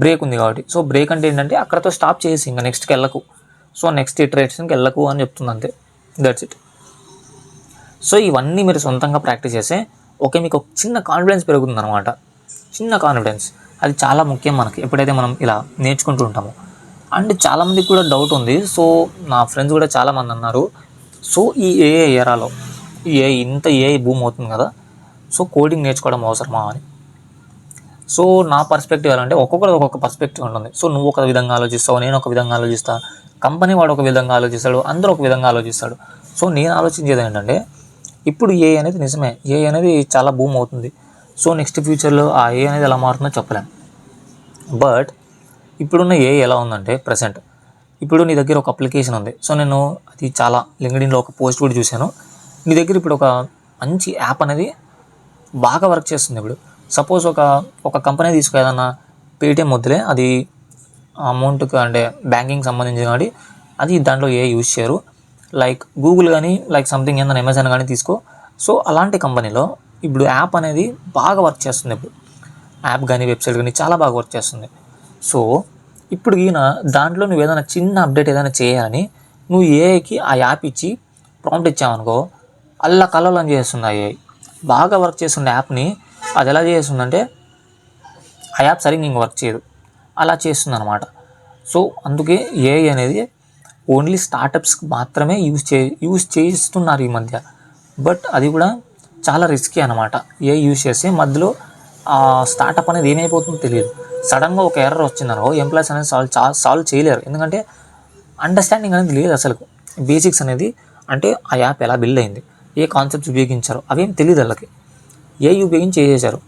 బ్రేక్ ఉంది కాబట్టి. సో బ్రేక్ అంటే ఏంటంటే అక్కడతో స్టాప్ చేసి ఇంకా నెక్స్ట్కి వెళ్ళకు, సో నెక్స్ట్ ఇటరేషన్కి వెళ్ళకు అని చెప్తుంది, అంతే, దట్స్ ఇట్. సో ఇవన్నీ మీరు సొంతంగా ప్రాక్టీస్ చేస్తే ఓకే మీకు ఒక చిన్న కాన్ఫిడెన్స్ పెరుగుతుంది అనమాట. చిన్న కాన్ఫిడెన్స్, అది చాలా ముఖ్యం మనకి ఎప్పుడైతే మనం ఇలా నేర్చుకుంటూ ఉంటామో. అండ్ చాలామందికి కూడా డౌట్ ఉంది. సో నా ఫ్రెండ్స్ కూడా చాలామంది అన్నారు, సో ఈ ఏఐ ఎరాలో ఇంత ఏఐ బూమ్ అవుతుంది కదా, సో కోడింగ్ నేర్చుకోవడం అవసరమా అని. సో నా పర్స్పెక్టివ్ ఎలా అంటే ఒక్కొక్కరు ఒక్కొక్క పర్స్పెక్టివ్ ఉంటుంది. సో నువ్వు ఒక విధంగా ఆలోచిస్తావు, నేను ఒక విధంగా ఆలోచిస్తా, కంపెనీ వాడు ఒక విధంగా ఆలోచిస్తాడు, అందరూ ఒక విధంగా ఆలోచిస్తాడు. సో నేను ఆలోచించేది ఏంటంటే ఇప్పుడు ఏఐ అనేది నిజమే, ఏఐ అనేది చాలా బూమ్ అవుతుంది. సో నెక్స్ట్ ఫ్యూచర్లో ఆ ఏఐ అనేది ఎలా మారుతుందో చెప్పలేం. బట్ ఇప్పుడున్న ఏఐ ఎలా ఉందంటే ప్రజెంట్ ఇప్పుడు నీ దగ్గర ఒక అప్లికేషన్ ఉంది. సో నేను అది చాలా లింక్డ్ఇన్లో ఒక పోస్ట్ కూడా చూశాను. నీ దగ్గర ఇప్పుడు ఒక మంచి యాప్ అనేది బాగా వర్క్ చేస్తుంది. ఇప్పుడు సపోజ్ ఒక కంపెనీ తీసుకో, ఏదన్నా పేటిఎం వద్దులే, అది అమౌంట్కి అంటే బ్యాంకింగ్ సంబంధించిన కాబట్టి అది దాంట్లో ఏ యూజ్ చేయరు. లైక్ గూగుల్ కానీ లైక్ సంథింగ్ ఏదైనా అమెజాన్ కానీ తీసుకో. సో అలాంటి కంపెనీలో ఇప్పుడు యాప్ అనేది బాగా వర్క్ చేస్తుంది. ఇప్పుడు యాప్ కానీ వెబ్సైట్ కానీ చాలా బాగా వర్క్ చేస్తుంది. సో ఇప్పుడు ఈయన దాంట్లో నువ్వు ఏదైనా చిన్న అప్డేట్ ఏదైనా చేయాలని నువ్వు ఏఐకి ఆ యాప్ ఇచ్చి ప్రాంప్ట్ ఇచ్చావనుకో, అల్లా కలవలని చేస్తుంది. ఆ ఏఐ బాగా వర్క్ చేస్తున్న యాప్ని అది ఎలా చేస్తుందంటే ఆ యాప్ సరిగ్గా ఇంక వర్క్ చేయదు, అలా చేస్తుంది అనమాట. సో అందుకే ఏఐ అనేది ఓన్లీ స్టార్టప్స్కి మాత్రమే యూజ్ చేస్తున్నారు ఈ మధ్య. బట్ అది కూడా చాలా రిస్కీ అనమాట. ఏఐ యూజ్ చేస్తే మధ్యలో ఆ స్టార్టప్ అనేది ఏమైపోతుందో తెలియదు. సడన్గా ఒక ఎర్రర్ వచ్చిందనుకో ఎంప్లాయీస్ అనేది సాల్వ్ చేయలేరు. ఎందుకంటే అండర్స్టాండింగ్ అనేది లేదు అసలు. బేసిక్స్ అనేది అంటే ఆ యాప్ ఎలా బిల్డ్ అయింది, ఏ కాన్సెప్ట్స్ ఉపయోగించారు అవేం తెలియదు వాళ్ళకి. ఏఐ ఉపయోగించి చేసేసారు.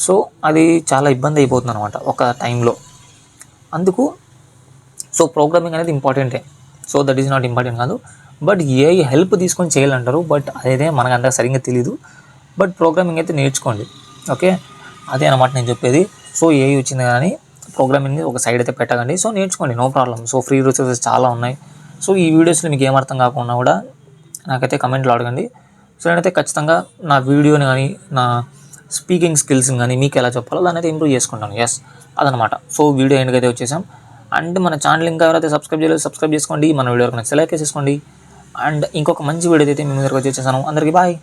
సో అది చాలా ఇబ్బంది అయిపోతుంది అనమాట ఒక టైంలో. అందుకు సో ప్రోగ్రామింగ్ అనేది ఇంపార్టెంటే. So that is not important కాదు. బట్ ఏఐ హెల్ప్ తీసుకొని చేయాలంటారు. బట్ అదే మనకు అంత సరిగ్గా తెలియదు. బట్ ప్రోగ్రామింగ్ అయితే నేర్చుకోండి. ఓకే, అదే అనమాట నేను చెప్పేది. సో ఏఐ వచ్చింది కానీ ప్రోగ్రామింగ్ ఒక సైడ్ అయితే పెట్టకండి. సో నేర్చుకోండి, no problem. So free resources చాలా ఉన్నాయి. సో ఈ వీడియోస్లో మీకు ఏం అర్థం కాకుండా కూడా నాకైతే కమెంట్లో అడగండి. సో నేనైతే ఖచ్చితంగా నా వీడియోని కానీ నా స్పీకింగ్ స్కిల్స్ని కానీ మీకు ఎలా చెప్పాలో దాన్ని అయితే ఇంప్రూవ్ చేసుకుంటాను. ఎస్, అదనమాట. సో వీడియో ఎండ్కి అయితే వచ్చేసాం. అండ్ మన ఛానల్ ఇంకా ఎవరైతే సబ్స్క్రైబ్ చేయలేదు సబ్స్క్రైబ్ చేసుకోండి. మన వీడియో నచ్చితే లైక్ చేసుకోండి. అండ్ ఇంకొక మంచి వీడియో అయితే మీ ముందరికి వచ్చేసాను. అందరికీ బాయ్.